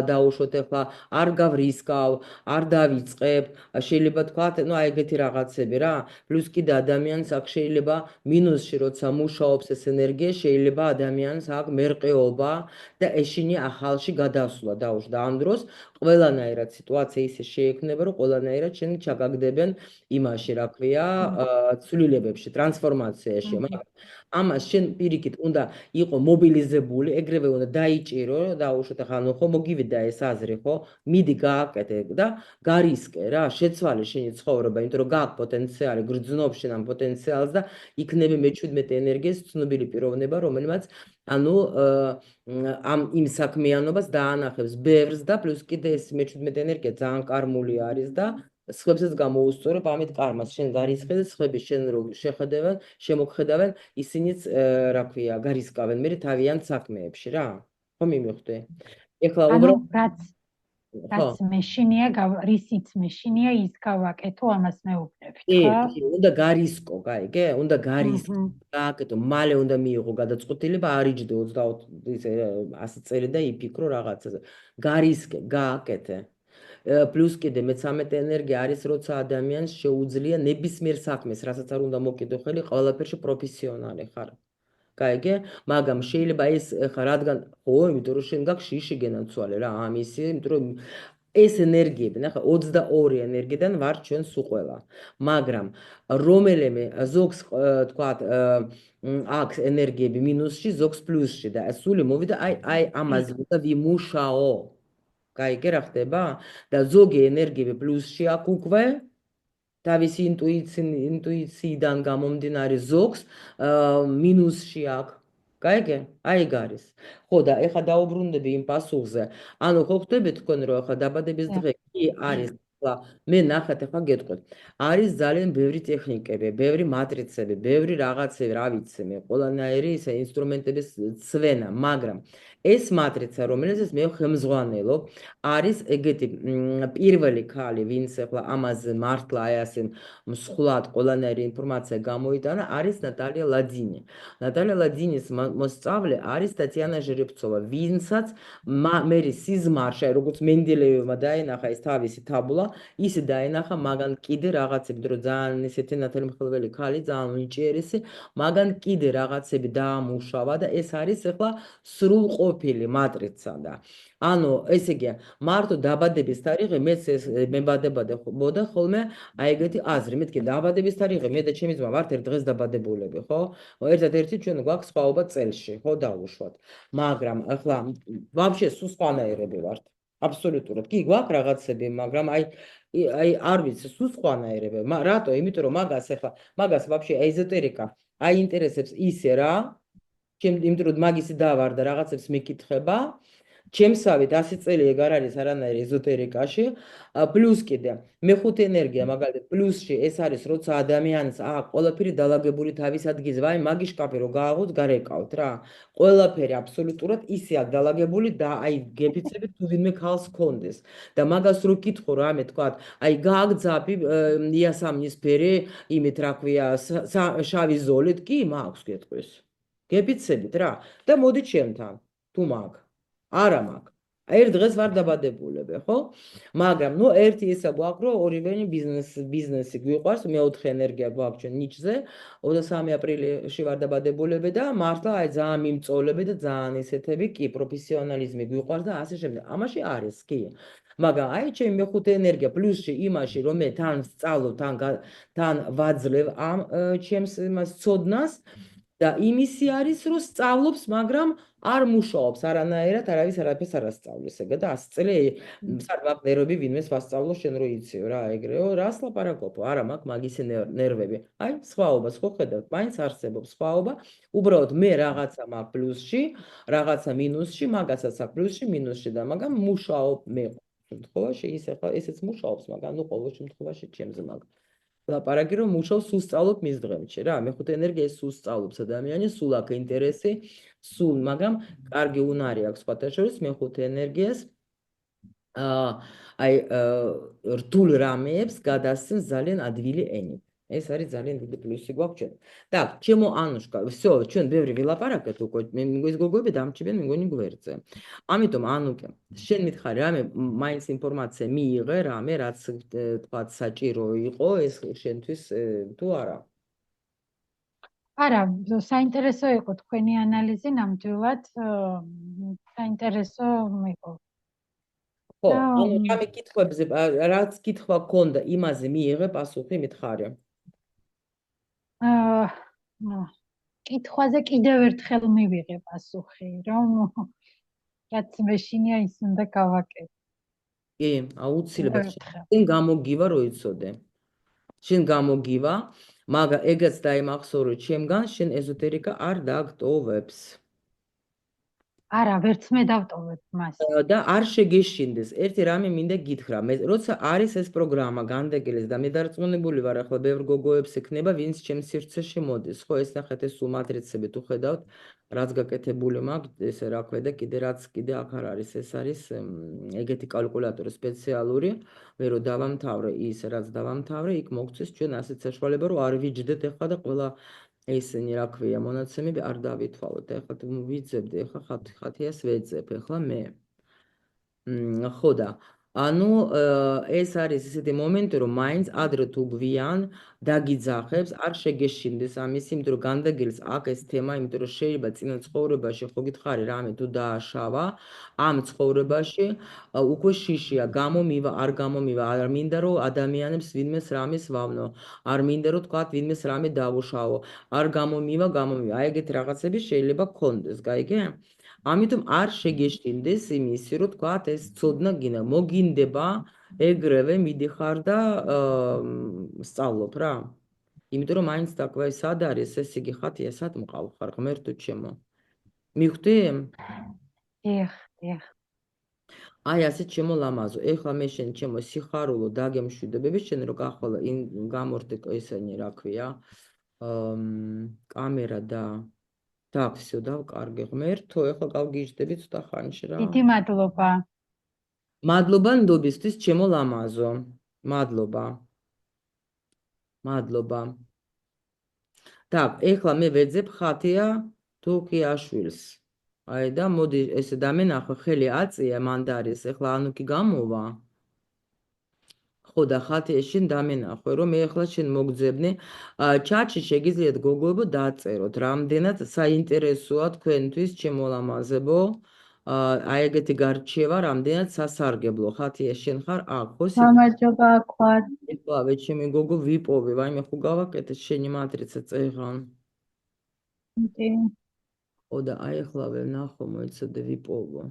დაუშვოთ ახლა არ გავრისკავ, არ დავიწყებ, შეიძლება თქვათ, ნუ აი ეგეთი რაღაცები რა. პლუს კიდე ადამიანს აქ შეიძლება მინუსში, როცა მუშაობს ეს ენერგია, შეიძლება ადამიანს აქ მერყეობა და ეშინი ახალში გადასვლა დაუშვა. და ამ დროს ყველანაირად სიტუაცია ისე შეექმნება, რომ ყველანაირად შენ ჩაგაგდებენ იმაში, რა ქვია, ცვლილებებში, ტრანსფორმაციაში. მაგრამ ამას შენ პირიქით უნდა იყო მობილიზებული, ეგრევე უნდა დაიჭირო, დაუშვათ ახლა ნუ ხო მოგივიდა ეს აზრი, ხო? მიდი გააკეთე და გარისკე რა, შეცვალე შენი ცხოვრება, იმიტომ რომ გააქვს პოტენციალი, გრძნობ შენ ამ პოტენციალს და იქნები მე-17 ენერგიის ცნობილი პიროვნება, რომელმაც ანუ ამ იმ საქმიანობას დაანახებს ბევრს და პლუს კიდე ეს მე-17 ენერგია ძალიან კარმული არის და სხვებსაც გამოუსწორებ ამით კარმას. შენ გარისხე და სხვები შენ რო შეხედავენ, შემოგხედავენ, ისინიც რა ქვია, გარისკავენ მე თავიანთ საქმეებში რა. ხო მიმიხვდი? ეხლა ანუ უბრალოდ ხო. რაც მეშინია, რისიც მეშინია, ის გავაკეთო, ამას მეუბნებით, კი, ხო? უნდა გარისკო, გაიგე? უნდა გარისკო. გააკეთო, მალე უნდა მიიღო გადაწყვეტილება, არ იჯდე 24 ისე 100 წელი და იფიქრო რაღაცაზე. გარისკე, გააკეთე. პლუს კიდე მე-13 ენერგია არის, როცა ადამიანს შეუძლია ნებისმიერ საქმეს, რასაც არ უნდა მოკიდო ხელი, ყველაფერში პროფესიონალი ხარ. გაიგე? მაგრამ შეიძლება ეს ხა რადგან ხო, იმიტომ რომ შენ გაქვს შიში გენაცვალე რა, ამისი, იმიტომ რომ ეს ენერგიები, ნახე, 22 ენერგიიდან ვარ ჩვენ სულ ყველა. მაგრამ რომელიმე ზოგს თქვათ აქვს ენერგიები მინუსში, ზოგს პლუსში და სული მოვიდა აი ამაზე უნდა ვიმუშაო. გაიგე რა ხდება? და ზოგი ენერგიები პლუსში აქვს უკვე თავისი ინტუიციიდან გამომდინარე ზოგს მინუსში აქვს. გაიგე? აი ეგ არის. ხო და ეხლა დაუბრუნდები იმ პასუხზე. ანუ ხო ხვდებით თქვენ რომ ეხლა დაბადების დღე კი არის. მე ნახეთ ეხლა გეტყვით. არის ძალიან ბევრი ტექნიკები, ბევრი მატრიცები, ბევრი რაღაცები, რა ვიცი მე, ყველანაირი ისე ინსტრუმენტების ცვენა, მაგრამ ეს მატრიცა, რომელზეც მე ხელმძღვანელობ, არის ეგეთი პირველი ქალი, ვინც ეხლა ამაზე მართლა აი ასე მსხლად ყველანაირი ინფორმაცია გამოიტანა, არის ნატალია ლადინი. ნატალია ლადინის მოსწავლე არის ტატიანა ჟერებცოვა, ვინცაც მერი სიზმარში, როგორც მენდელეევმა დაენახა ეს თავისი თაბულა, ისე დაენახა მაგან კიდე რაღაცები, რომ ძალიან ისეთი ნათელმხილველი ქალი, ძალიან ნიჭიერესი, მაგან კიდე რაღაცები დაამუშავა და ეს არის ეხლა სრულყოფილი მატრიცა და ანუ ესე იგი მარტო დაბადების თარიღი მეც ეს მებადებოდა ხოლმე აი ეგეთი აზრი მეთქი დაბადების თარიღი მე და ჩემი ძმა ვართ ერთ დღეს დაბადებულები ხო ერთადერთი ჩვენ გვაქვს სხვაობა წელში ხო დავუშვათ მაგრამ ახლა ვაფშე სულ სხვანაირები ვართ აბსოლუტურად კი გვაქვს რაღაცები მაგრამ აი არ ვიცი სულ სხვანაირები რატო იმიტომ რომ მაგას ახლა მაგას ვაფშე ეზოტერიკა აინტერესებს ისე რა იმიტომ რომ მაგისი დავარ და რაღაცებს მიკითხება ჩემსავით 100 წელი ეგ არ არის არანაირი ეზოტერიკაში პლუს კიდე მეხუთე ენერგია მაგალითად პლუსში ეს არის როცა ადამიანს ყველაფერი დალაგებული თავის ადგილზე ვაი მაგი შკაფი რო გააღოთ გარეკავთ რა ყველაფერი აბსოლუტურად ისეა დალაგებული და აი გეფიცებით თუ ვინმე ქალს კონდეს და მაგას რო კითხო რა მე თქვა აი გააგზაბი იასამნის ფერი იმით რა ქვია შავი ზოლით კი მაქვს გეტყვის გეფიცებით რა და მოდი ჩემთან თუ მაგ არა მაქვს. ერთ დღეს ვარ დაბადებულები, ხო? მაგრამ ნუ ერთი ისა გვაქვს, რომ ორივენი ბიზნესი გვიყვარს, მეოთხე ენერგია გვაქვს ჩვენ ნიჭზე. 23 აპრილში ვარ დაბადებულები და მართლა აი ძალიან მიმწოლები და ძალიან ისეთები, კი, პროფესიონალიზმი გვიყვარს და ასე შემდეგ. ამაში არის, კი. მაგრამ აი ჩემი მეხუთე ენერგია პლუსში იმაში, რომ მე თან სწავლობ, თან ვაძლევ ამ ჩემს იმას ცოდნას და იმისი არის, რომ სწავლობს, მაგრამ არ მუშაობს არანაირად, არავის არაფერს არ ასწავლის ეგა და 100 წელი სარვაყნერები ვინმეს ვასწავლო შენ რო იციო რა ეგრეო, რას ლაპარაკობ? არა მაქვს მაგისი ნერვები. აი, სხვაობა, ხო ხედავთ, მაინც არსებობს სხვაობა. უბრალოდ მე რაღაცა მაქვს პლუსში, რაღაცა მინუსში, მაგასაც აქვს პლუსში, მინუსში და მაგრამ მუშაობ მე შემთხვევაში ის ახლა ესეც მუშაობს, მაგრამ ნუ ყოველ შემთხვევაში ჩემზე მაგ ლაპარაკი რომ მუშაობს სულ სწავლობ მის დღემში რა მეხუთე ენერგია სულ სწავლობს ადამიანი სულ აქ ინტერესი სულ მაგრამ კარგი უნარი აქვს სხვათა შორის მეხუთე ენერგიას აი რთულ რამეებს გადასცემს ძალიან ადვილი ენით ეს არის ძალიან დიდი პლუსი გვაქვს ჩვენ. Так, ჩემო ანუშკა, всё, ჩვენ ბევრი ვილაპარაკეთ უკვე, მე მგონის გოგოები დამჭირდნენ მეგონი გვერდზე. ამიტომ ანუკე, შენ მითხარი, რამე მაინც ინფორმაცია მიიღე, რამე რაც თქვათ საჭირო იყო ეს შენთვის თუ არა? არა, საინტერესო იყო თქვენი ანალიზი ნამდვილად, საინტერესო იყო. ხო, ანუ რამე კითხვებზე, რაც კითხვა გქონდა, იმაზე მიიღე პასუხი, მითხარი. კითხვაზე კიდევ ერთხელ მივიღე პასუხი, რომ რაც მეშინია ის უნდა გავაკეთო. კი, აუცილებლად შენ გამოგივა რო იცოდე. შენ გამოგივა, მაგრამ ეგაც დაიმახსოვრე რომ ჩემგან შენ ეზოტერიკა არ დაგტოვებს. არა, ვერც მე დავტოვებ მას. და არ შეგეშინდეს. ერთი რამე მინდა გითხრა, მე როცა არის ეს პროგრამა განდეგილეს და მე დარწმუნებული ვარ, ახლა ბევრ გოგოებს ექნება, ვინც ჩემს სივრცეში მოდის. ხო, ეს ნახეთ ეს სულ მატრიცები თუ ხედავთ, რაც გაკეთებული მაქვს, ესე რა ქვია და კიდე რაც კიდე აქ არ არის, ეს არის ეგეთი კალკულატორი სპეციალური, მე რო დავამთავრე ის, რაც დავამთავრე, იქ მოგწეს ჩვენ ასეთ საშუალება, რომ არ ვიჯდეთ ახლა და ყველა ესენი რა ქვია მონაცემები არ დავითვალოთ. ახლა თუ ვიძებდი, ახლა ხათიას ვეძებ, ახლა მე. ხო და ანუ ეს არის ესეთი მომენტი, რომ მაინც ადრე თუ გვიან დაგიძახებს, არ შეგეშინდეს ამის, იმიტომ რომ განდეგილს აქ ეს თემა, იმიტომ რომ შეიძლება წინა ცხოვრებაში ხო გითხარი რამე თუ დააშავა, ამ ცხოვრებაში უკვე შიშია, გამომივა, არ გამომივა, არ მინდა რომ ადამიანებს ვინმეს რამეს ვავნო, არ მინდა რომ თქვათ ვინმეს რამე დავუშავო, არ გამომივა, აი ეგეთ რაღაცები შეიძლება გქონდეს, გაიგე? ამიტომ არ შეგეშინდეს იმისი, რომ თქვათ ეს ცოდნა მოგინდება, ეგრევე მიდიხარ და სწავლობ რა. იმიტომ რომ მაინც დაკვე სად არის ეს იგი ხათია, სად მყავ ხარ, ღმერთო ჩემო. მივხვდი? დიახ, დიახ. აი ასე ჩემო ლამაზო. ეხლა მე შენ ჩემო სიხარულო დაგემშვიდობები, შენ რო გახვალა გამორდე ესენი რა ქვია, კამერა და всё დავკარგე ღმერთო, ეხლა გავგიჟდები ცოტა ხანში რა. დიდი მადლობა. მადლობა ნდობისთვის ჩემო ლამაზო. მადლობა. მადლობა. Так, ეხლა მე ვეძებ ხათია თუკიაშვილს. აი და მოდი ესე დამენახო, ხელი აწია მანდარის, ეხლა ანუკი გამოვა. ხო და ხათია შენ დამენახო, რომ მე ეხლა შენ მოგძებნე. ჩატში შეგიძლიათ გოგოებო დაწეროთ, რამდენად საინტერესოა თქვენთვის ჩემო ლამაზებო. აი ეგეთი გარჩევა, რამდენად სასარგებლო. ხათია შენ ხარ აქ, ხო? გამარჯობა აქვთ. ეხლავე ჩემი გოგო ვიპოვე, ვაიმე ხო გავაკეთე შენი მატრიცა წეღან. ხო და აი ეხლავე ნახო, მოიცადე ვიპოვო.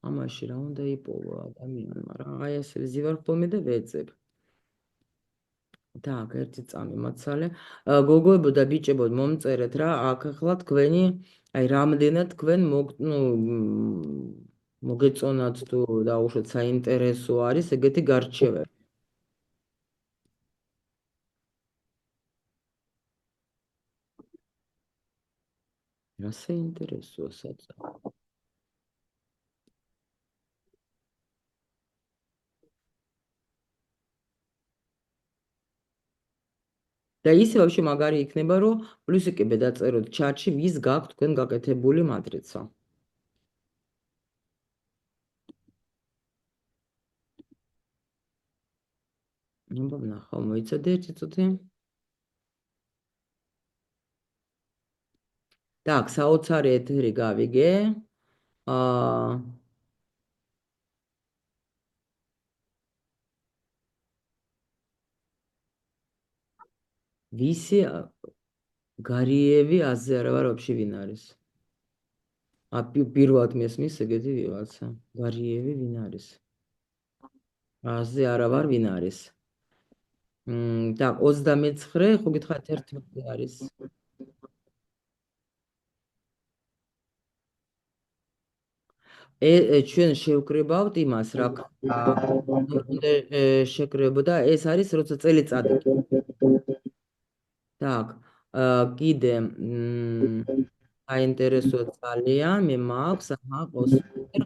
ამაში რა უნდა იპოვო ადამიანმა რა, აი ასე ვზივარ ხოლმე და ვეძებ. Так, ერთი წამი მაცალე. გოგოებო და ბიჭებო, მომწერეთ რა, აქ ახლა თქვენი, აი რამდენად თქვენ მოგეწონათ თუ დაუშვათ საინტერესო არის ეგეთი გარჩევები. რა საინტერესოა საცა. და ისე ვაფშე მაგარი იქნება, რომ პლუსიკები დაწეროთ ჩატში, ვის გაქვთ თქვენ გაკეთებული მატრიცა. ნუ ნახავ, მოიცადე ერთი წუთი. Так, საოცარი ეთერი გავიგე. ვისი გარიევი აზე არა ვარ ვაფშე ვინ არის? პირველად მესმის ეგეთი ვიღაცა. გარიევი ვინ არის? აზე არა ვარ ვინ არის? და 29 ხო გითხარით 11 არის. ჩვენ შევკრებავთ იმას რა უნდა შეკრებოდა ეს არის როცა წელიწადი. Так, კიდე საინტერესო ძალიან მე მაქვს, აჰა, ყოსტერ.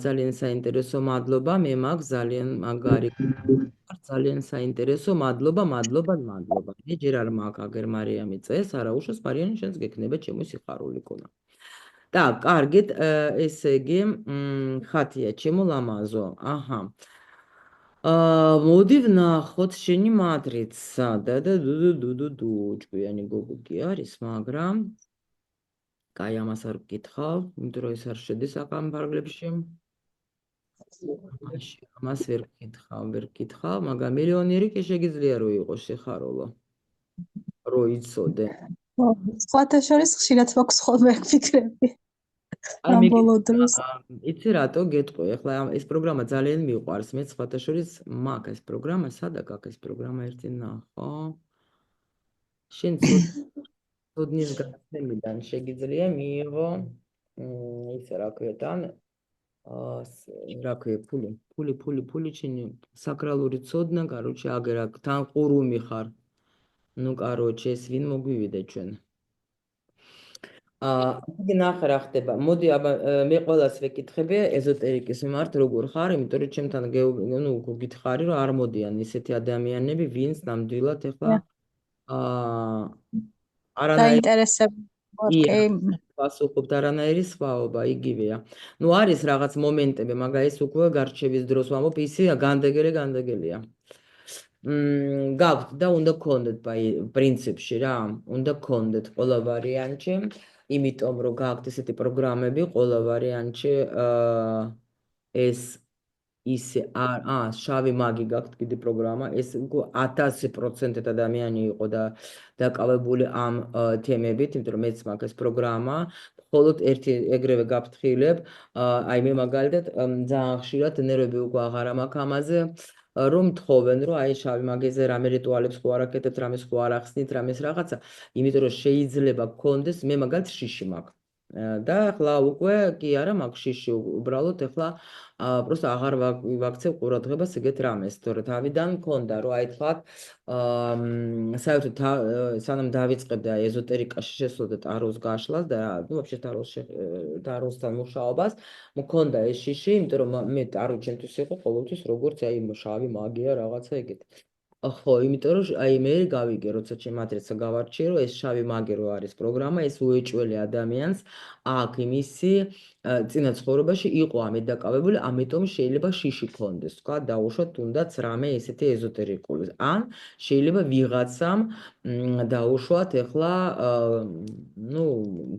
ძალიან საინტერესო, მადლობა, მე მაქვს ძალიან მაგარი. ძალიან საინტერესო, მადლობა, მადლობა, მადლობა. მე ჯერ არ მაქვს აგერ მარიამი წეს, არა უშოს მარიამი შენს გექნება ჩემი სიხარული კონა. Так, კარგით, ესე იგი, ხათია, ჩემო ლამაზო. აჰა. მოდი ვნახოთ შენი მატრიცა. დუ ჭკვიანი გოგო კი არის, მაგრამ კაი ამას არ გკითხავ, იმიტომ რომ ეს არ შედის აკამ ფარგლებში. ამას ვერ გკითხავ, მაგრამ მილიონერი კი შეგიძლია რომ იყოს სიხარულო. რო იცოდე. სხვათა შორის ხშირად მაქვს ხოლმე ფიქრები. ამ ბოლო დროს. იცი რატო გეტყვი, ახლა ეს პროგრამა ძალიან მიყვარს, მე სხვათა შორის მაქვს ეს პროგრამა, სადაც აქვს ეს პროგრამა ერთი ნახო. შენ ცოდნის გაცემიდან შეგიძლია მიიღო ისა რა ქვია თან რა ქვია ფული ჩინი საკრალური ცოდნა, კაროჩე აგერ აქ თან ყურუმი ხარ. ნუ კაროჩე ეს ვინ მოგვივიდა ჩვენ. იგი ნახე რა ხდება. მოდი აბა მე ყველას ვეკითხები ეზოტერიკის მიმართ როგორ ხარ, იმიტომ რომ ჩემთან ნუ გითხარი რომ არ მოდიან ისეთი ადამიანები, ვინც ნამდვილად ეხლა არანაირი დაინტერესებული პასუხობთ არანაირი სხვაობა იგივეა. ნუ არის რაღაც მომენტები, მაგრამ ეს უკვე გარჩევის დროს ვამბობ, ისი განდეგელია. გაქვთ და უნდა გქონდეთ პრინციპში რა, უნდა გქონდეთ ყველა ვარიანტში, იმიტომ რომ გაქვთ ესეთი პროგრამები ყველა ვარიანტში ეს ისე შავი მაგი გაქვთ კიდე პროგრამა, ეს 1000% ადამიანი იყო და დაკავებული ამ თემებით, იმიტომ რომ მეც მაქვს ეს პროგრამა, მხოლოდ ერთი ეგრევე გაფრთხილებ, აი მე მაგალითად ძალიან ხშირად ნერვები უკვე აღარ მაქვს ამაზე, რომ თხოვენ, რომ აი შავი მაგეზე რამე რიტუალებს ხო არ აკეთებთ, რამეს ხო არ ახსნით, რამეს რაღაცა, იმიტომ რომ შეიძლება გქონდეს, მე მაგალითად შიში მაქვს. და ახლა უკვე კი არა მაქვს შიში, უბრალოდ ახლა просто აღარ ვაქცევ ყურადღებას ეგეთ რამეს, თორე თავიდან მქონდა, რომ აი თქვათ, საერთოდ სანამ დავიწყებდი აი ეზოტერიკაში შესვლა ტაროს გაშლას და ну вообще ტაროსთან მუშაობას, მქონდა ეს შიში, იმიტომ რომ მე ტარო ჩემთვის იყო ყოველთვის როგორც აი შავი მაგია რაღაცა ეგეთი. ხო, იმიტომ რომ აი მე გავიგე, როცა ჩემ მატრიცა გავარჩიე, რომ ეს შავი მაგი რო არის პროგრამა, ეს უეჭველი ადამიანს აქ იმისი წინა ცხოვრებაში იყო ამით დაკავებული, ამიტომ შეიძლება შიში ქონდეს, თქვა, დაუშვათ თუნდაც რამე ესეთი ეზოტერიკული. ან შეიძლება ვიღაცამ დაუშვათ ეხლა ну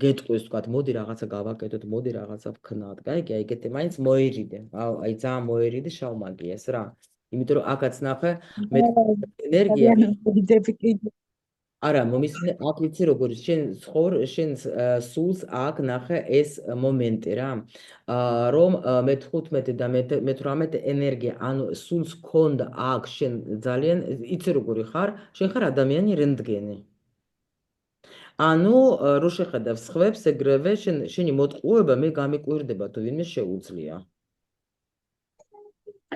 გეტყვის, თქვა, მოდი რაღაცა გავაკეთოთ, მოდი რაღაცა ვქნათ. კაი, ეგეთი მაინც მოერიდე. აი ძალიან მოერიდი შავ მაგიას რა. იმიტომ რომ აქაც ნახე მე ენერგია არა მომისმენე აქ ვიცი როგორ შენ სულს აქ ნახე ეს მომენტი რა რომ მე-15 და მე-18 ენერგია ანუ სულს ქონდა აქ შენ ძალიან იცი როგორი ხარ შენ ხარ ადამიანი რენტგენი ანუ რო შეხედავ სხვებს ეგრევე შენი მოტყუება მე გამიკვირდება თუ ვინმე შეუძლია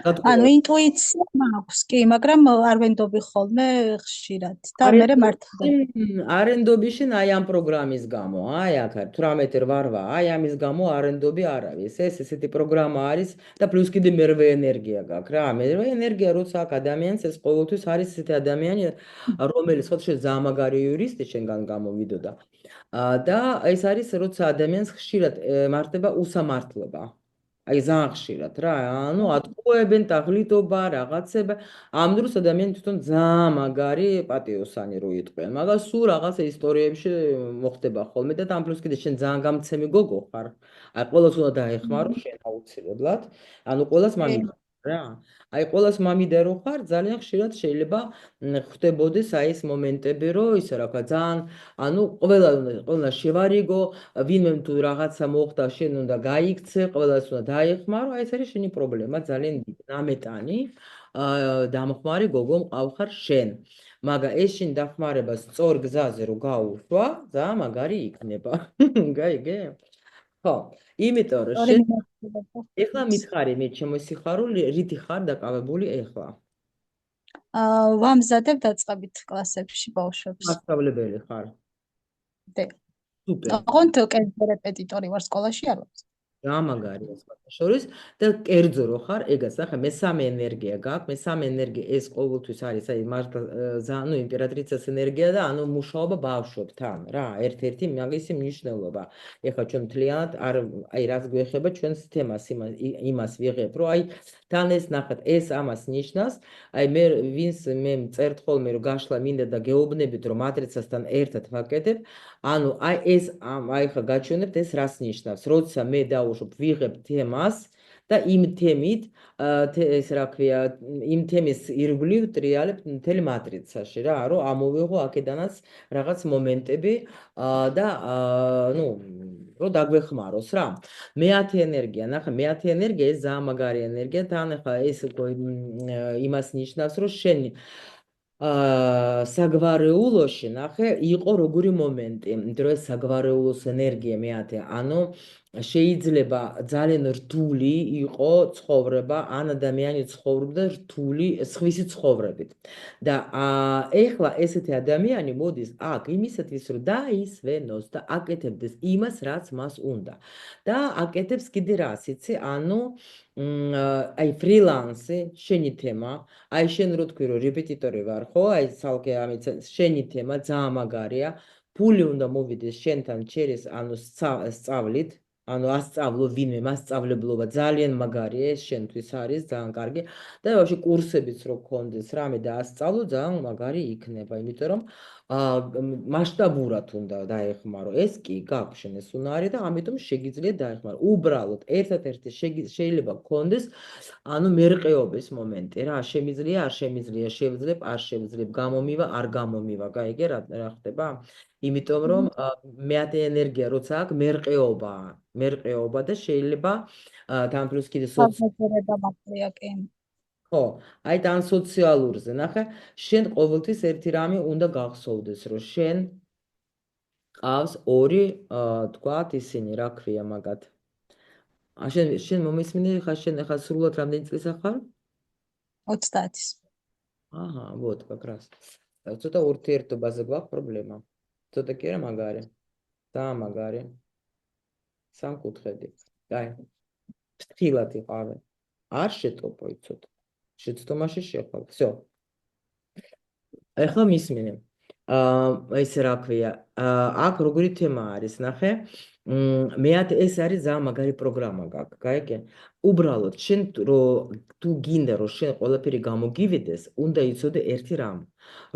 ანუ ინტუიცია მაქვს კი, მაგრამ არ ვენდობი ხოლმე ხშირად და მე მართლდება. არენდობი შენ აი ამ პროგრამის გამო, აი აქ 18-8, აი ამის გამო არენდობი არავის. ეს ესეთი პროგრამა არის და პლუს კიდე მერვე ენერგია გაქვს რა. მერვე ენერგია როცა აქ ადამიანს ეს ყოველთვის არის ესეთი ადამიანი, რომელიც ხო შენ ძალიან მაგარი იურისტი შენგან გამოვიდოდა. და ეს არის როცა ადამიანს ხშირად მართება უსამართლობა. აი ძალიან ხშირად რა, ანუ ატყუებენ თაღლითობა, რაღაცება. ამ დროს ადამიანი თვითონ ძალიან მაგარი პატიოსანი რო იტყვიან. მაგრამ სულ რაღაცა ისტორიებში მოხდება ხოლმე და ამ პლუს კიდე შენ ძალიან გამცემი გოგო ხარ. აი ყველას უნდა დაეხმარო შენ აუცილებლად. ანუ ყველას მამიდა რა. აი ყველას მამიდა რო ხარ, ძალიან ხშირად შეიძლება ხდებოდეს აი ეს მომენტები, რომ ისე რა ვქვა, ძალიან ანუ ყველა შევარიგო, ვინმე თუ რაღაცა მოხდა, შენ უნდა გაიქცე, ყველას უნდა დაეხმარო, აი ეს არის შენი პრობლემა, ძალიან დიდი, ნამეტანი, დამხმარე გოგო მყავხარ შენ. მაგრამ ეს შენ დახმარება სწორ გზაზე რო გაუშვა, ძალიან მაგარი იქნება. გაიგე? ხო, იმიტომ რომ შენ ეხლა მითხარი მე ჩემო სიხარული, რითი ხარ დაკავებული ეხლა? ვამზადებ დაწყებით კლასებში ბავშვებს. მასწავლებელი ხარ? დე. სუპერ. ოღონდ კერპეტიტორი ვარ სკოლაში არ ვარ. გამაგარია შორის და კერძო რო ხარ, ეგაც ახლა მესამე ენერგია გაქვს, მესამე ენერგია ეს ყოველთვის არის, აი მართლა ნუ იმპერატრიცას ენერგია და ანუ მუშაობა ბავშვებთან, რა, ერთ-ერთი მაგისი მნიშვნელობა. ეხლა ჩვენ მთლიანად აი რაც გვეხება ჩვენს თემას იმას ვიღებ, რომ აი თან ეს ნახეთ, ეს ამას ნიშნავს, აი მე ვინს მე მწერთ ხოლმე რომ გაშლა მინდა და გეუბნებით რომ მატრიცასთან ერთად ვაკეთებ, ანუ აი ეს აი ხა გაჩვენებთ ეს რას ნიშნავს, როცა მე დავუშვებ ვიღებ თემას და იმ თემით ეს რა ქვია, იმ თემის ირგვლივ ტრიალებ მთელი მატრიცაში რა, რომ ამოვიღო აქედანაც რაღაც მომენტები და ნუ რომ დაგვეხმაროს რა. მე-10 ენერგია, ნახე, მე-10 ენერგია ეს ძალიან მაგარი ენერგია, თან ახლა ეს იმას ნიშნავს, რომ შენ საგვარეულოში ნახე იყო როგორი მომენტი, იმიტომ რომ ეს საგვარეულოს ენერგია მე-10, ანუ შეიძლება ძალიან რთული იყო ცხოვრება, ან ადამიანი ცხოვრობდა რთული სხვისი ცხოვრებით. და ეხლა ესეთი ადამიანი მოდის აქ იმისათვის, რომ დაისვენოს და აკეთებდეს იმას, რაც მას უნდა. და აკეთებს კიდე რას, იცი? ანუ აი ფრილანსი, შენი თემა, აი შენ რო თქვი რომ რეპეტიტორი ვარ, ხო? აი ცალკე ამით შენი თემა ძალიან მაგარია. ფული უნდა მოვიდეს შენთან ჩერის, ანუ სწავლით, ანუ ასწავლო ვინმე, მასწავლებლობა ძალიან მაგარია, ეს შენთვის არის ძალიან კარგი. და ვაფშე კურსებიც რო გქონდეს რამე და ასწავლო, ძალიან მაგარი იქნება, იმიტომ რომ მასშტაბურად უნდა დაეხმარო. ეს კი გაქვს შენ ეს უნარი და ამიტომ შეგიძლია დაეხმარო. უბრალოდ ერთადერთი შეიძლება გქონდეს ანუ მერყეობის მომენტი რა, შემიძლია, არ შემიძლია, შევძლებ, არ შევძლებ, გამომივა, არ გამომივა. გაიგე რა ხდება? იმიტომ რომ მეათე ენერგია როცა აქვს მერყეობა და შეიძლება თან პლუს კიდე საზოგადოება მაყრია კი. ხო, აი თან სოციალურზე ნახე, შენ ყოველთვის ერთი რამე უნდა გახსოვდეს, რომ შენ ყავს ორი თქვათ ისინი, რა ქვია მაგათ. შენ მომისმინე ხარ, შენ ახლა სრულად რამდენი წლისა ხარ? 30-ის. აჰა, вот как раз. ცოტა ურთიერთობაზე გვაქვს პრობლემა. ცოტა კი არა მაგარი. და მაგარი. სამკუთხედი. დაი. ფრთხილად იყავე. არ შეტოპო იცოდ. შეცდომაში შეხვალ. всё. ეხლა მისმინე. ესე რა ქვია, აქ როგორი თემა არის, ნახე. მეათ ეს არის ძალიან მაგარი პროგრამა გაქვს, გაიგე? უბრალოდ შენ თუ გინდა რომ შენ ყველაფერი გამოგივიდეს, უნდა იცოდე ერთი რამ,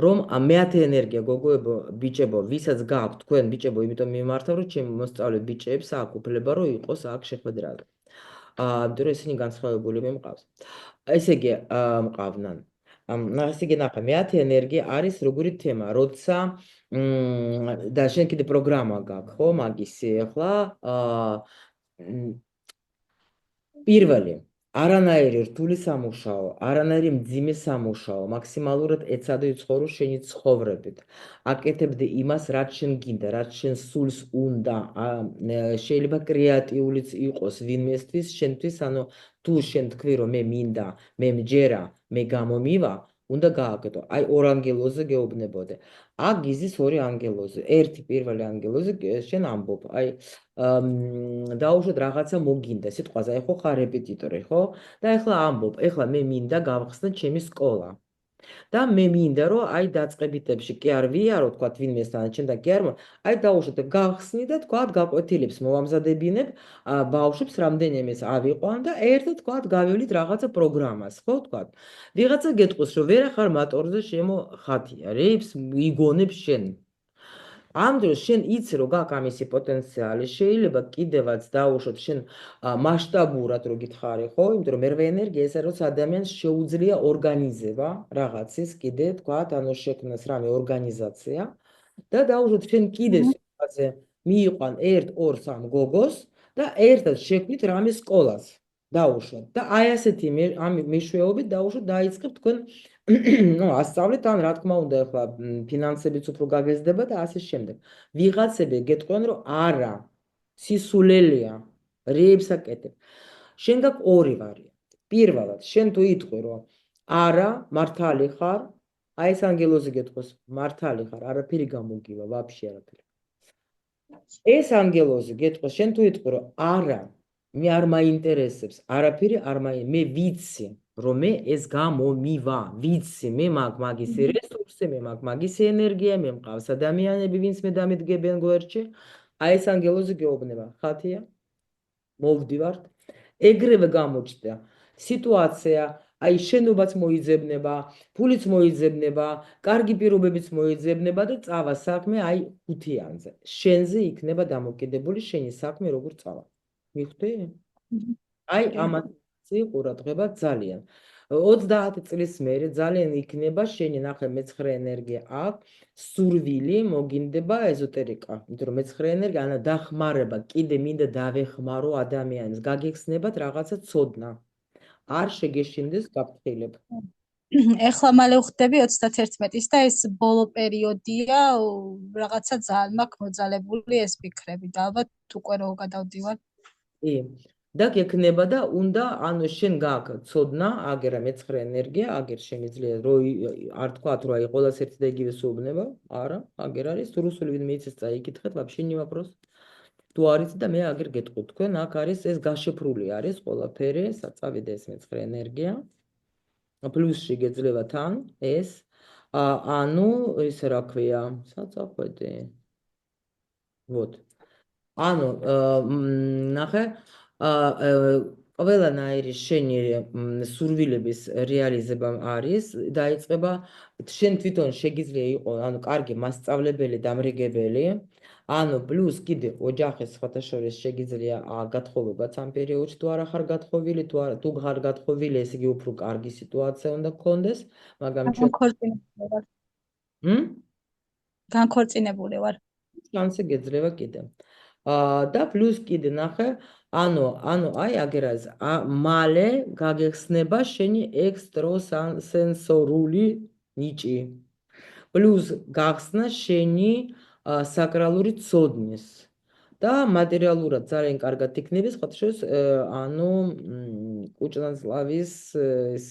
რომ მეათე ენერგია გოგოებო, ბიჭებო, ვისაც გაქვთ თქვენ ბიჭებო, იმიტომ მიმართავ რომ ჩემი მოსწავლე ბიჭებს აქვს უფლება რომ იყოს აქ შეხვედრა. იმიტომ რომ ისინი განსხვავებულები მყავს. ესე იგი, მყავნან. ასე იგი ნახე, მეათე ენერგია არის როგორი თემა, როცა და შენ კიდე პროგრამა გაქვს, ხო, მაგისი ახლა პირველი არანაირი რთული სამუშაო, არანაირი მძიმე სამუშაო, მაქსიმალურად ეცადე იცხოვრო შენი ცხოვრებით. აკეთებდე იმას, რაც შენ გინდა, რაც შენ სულს უნდა. შეიძლება კრეატიულიც იყოს ვინმესთვის, შენთვის, ანუ თუ შენ თქვი რომ მე მინდა, მე მჯერა, მე გამომივა, უნდა გააკეთო. აი ორ ანგელოზზე გეუბნებოდე. აქ გიზის ორი ანგელოზი. ერთი პირველი ანგელოზი შენ ამბობ. აი დაუშვათ რაღაცა მოგინდა სიტყვაზე, აი ხო ხარ რეპეტიტორი, ხო? და ეხლა ამბობ, ეხლა მე მინდა გავხსნა ჩემი სკოლა. და მე მინდა რომ აი დაწყებითებში კი არ ვიარო, თქვა ვინმესთან ჩემთან კი არ მო, აი დაუშვათ გავხსნი და თქვა გაკვეთილებს მოვამზადებინებ ბავშვებს რამდენიმეს ავიყვან და ერთად თქვა გავივლით რაღაცა პროგრამას, ხო თქვა. ვიღაცა გეტყვის რომ ვერა ხარ მატორზე შემოხათია, რეიფს იგონებს შენ. ამ დროს შენ იცი რომ გაქვს ამისი პოტენციალი, შეიძლება კიდევაც დაუშვათ შენ მასშტაბურად რო გითხარი, ხო? იმიტომ რომ მერვე ენერგია ეს არის, რომ ადამიანს შეუძლია ორგანიზება რაღაცის, კიდე თქვათ, ანუ შექმნას რამე ორგანიზაცია და დაუშვათ შენ კიდე სიტყვაზე მიიყვან 1, 2, 3 გოგოს და ერთად შექმნით რამე სკოლას. დაუშვათ და აი ასეთი მეშვეობით დაუშვათ დაიწყებ თქვენ ну, ასწავლეთ ან რა თქმა უნდა ახლა ფინანსებიც უფრო გაგეზდება და ასე შემდეგ. ვიღაცები გეტყვიან რომ არა, სისულელეა, რეებს აკეთებ. შენ გაქვს ორი ვარიანტი. პირველად, შენ თუ იტყვი რომ არა, მართალი ხარ, აი ეს ანგელოზი გეტყვის, მართალი ხარ, არაფერი გამოგივა, ვაფშე არაფერი. ეს ანგელოზი გეტყვის, შენ თუ იტყვი რომ არა, მე არ მაინტერესებს, არაფერი არ მე ვიცი რომ მე ეს გამომივა, ვიცი, მე მაქვს მაგისი რესურსი, მე მაქვს მაგისი ენერგია, მე მყავს ადამიანები, ვინც მე დამედგებიან გვერდში. აი ეს ანგელოზი გეუბნება, ხათია? მოვდივართ. ეგრევე გამოჩნდა სიტუაცია, აი შენობაც მოიძებნება, ფულიც მოიძებნება, კარგი პირობებიც მოიძებნება და წავა საქმე აი ხუთიანზე. შენზე იქნება დამოკიდებული შენი საქმე როგორ წავა. მიხვდი? აი ამაზე ყურადღება ძალიან. 30 წლის მერე ძალიან იქნება შენი ნახე მე-9 ენერგია აქვს, სურვილი მოგინდება ეზოტერიკა. იმიტომ რომ მე-9 ენერგია ანა დახმარება, კიდე მინდა დავეხმარო ადამიანს, გაგეხსნებათ რაღაცა ცოდნა. არ შეგეშინდეს გაფრთხილებ. ეხლა მალე ვხდები 31-ის და ეს ბოლო პერიოდია, რაღაცა ძალიან მაქვს მოძალებული ეს ფიქრები და ალბათ უკვე რო გადავდივარ. კი. და გექნება და უნდა ანუ შენ გაქვს ცოდნა, აგერა მე-9 ენერგია, აგერ შემიძლია რომ არ თქვათ რომ აი ყოველას ერთი და იგივე სუბნება, არა, აგერ არის თუ რუსული ვინმე იცის წაიკითხეთ, вообще не вопрос. თუ არის და მე აგერ გეტყვი თქვენ, აქ არის ეს გაშიფრული არის ყველაფერი, საწავიდა ეს მე-9 ენერგია. პლუს შეგეძლება თან ეს ანუ ეს რა ქვია, საწახვედი. вот. ანუ ნახე ყველანაირი შენი სურვილების რეალიზება არის, დაიწყება შენ თვითონ შეგიძლია იყო, ანუ კარგი მასწავლებელი, დამრიგებელი, ანუ პლუს კიდე ოჯახის სხვათა შორის შეგიძლია გათხოვებაც ამ პერიოდში თუ არა ხარ გათხოვილი, თუ ხარ გათხოვილი, ესე იგი უფრო კარგი სიტუაცია უნდა გქონდეს, მაგრამ ჩვენ განქორწინებული ვარ. განქორწინებული ვარ. შანსი გეძლევა კიდე. და პლუს კიდე ნახე, ანუ აი აგერას მალე გაგეხსნება შენი ექსტრასენსორული ნიჭი. პლუს გახსნა შენი საკრალური ცოდნის. და მატერიალურად ძალიან კარგად იქნება, სხვათა შორის, ანუ კუჭნაწლავის ეს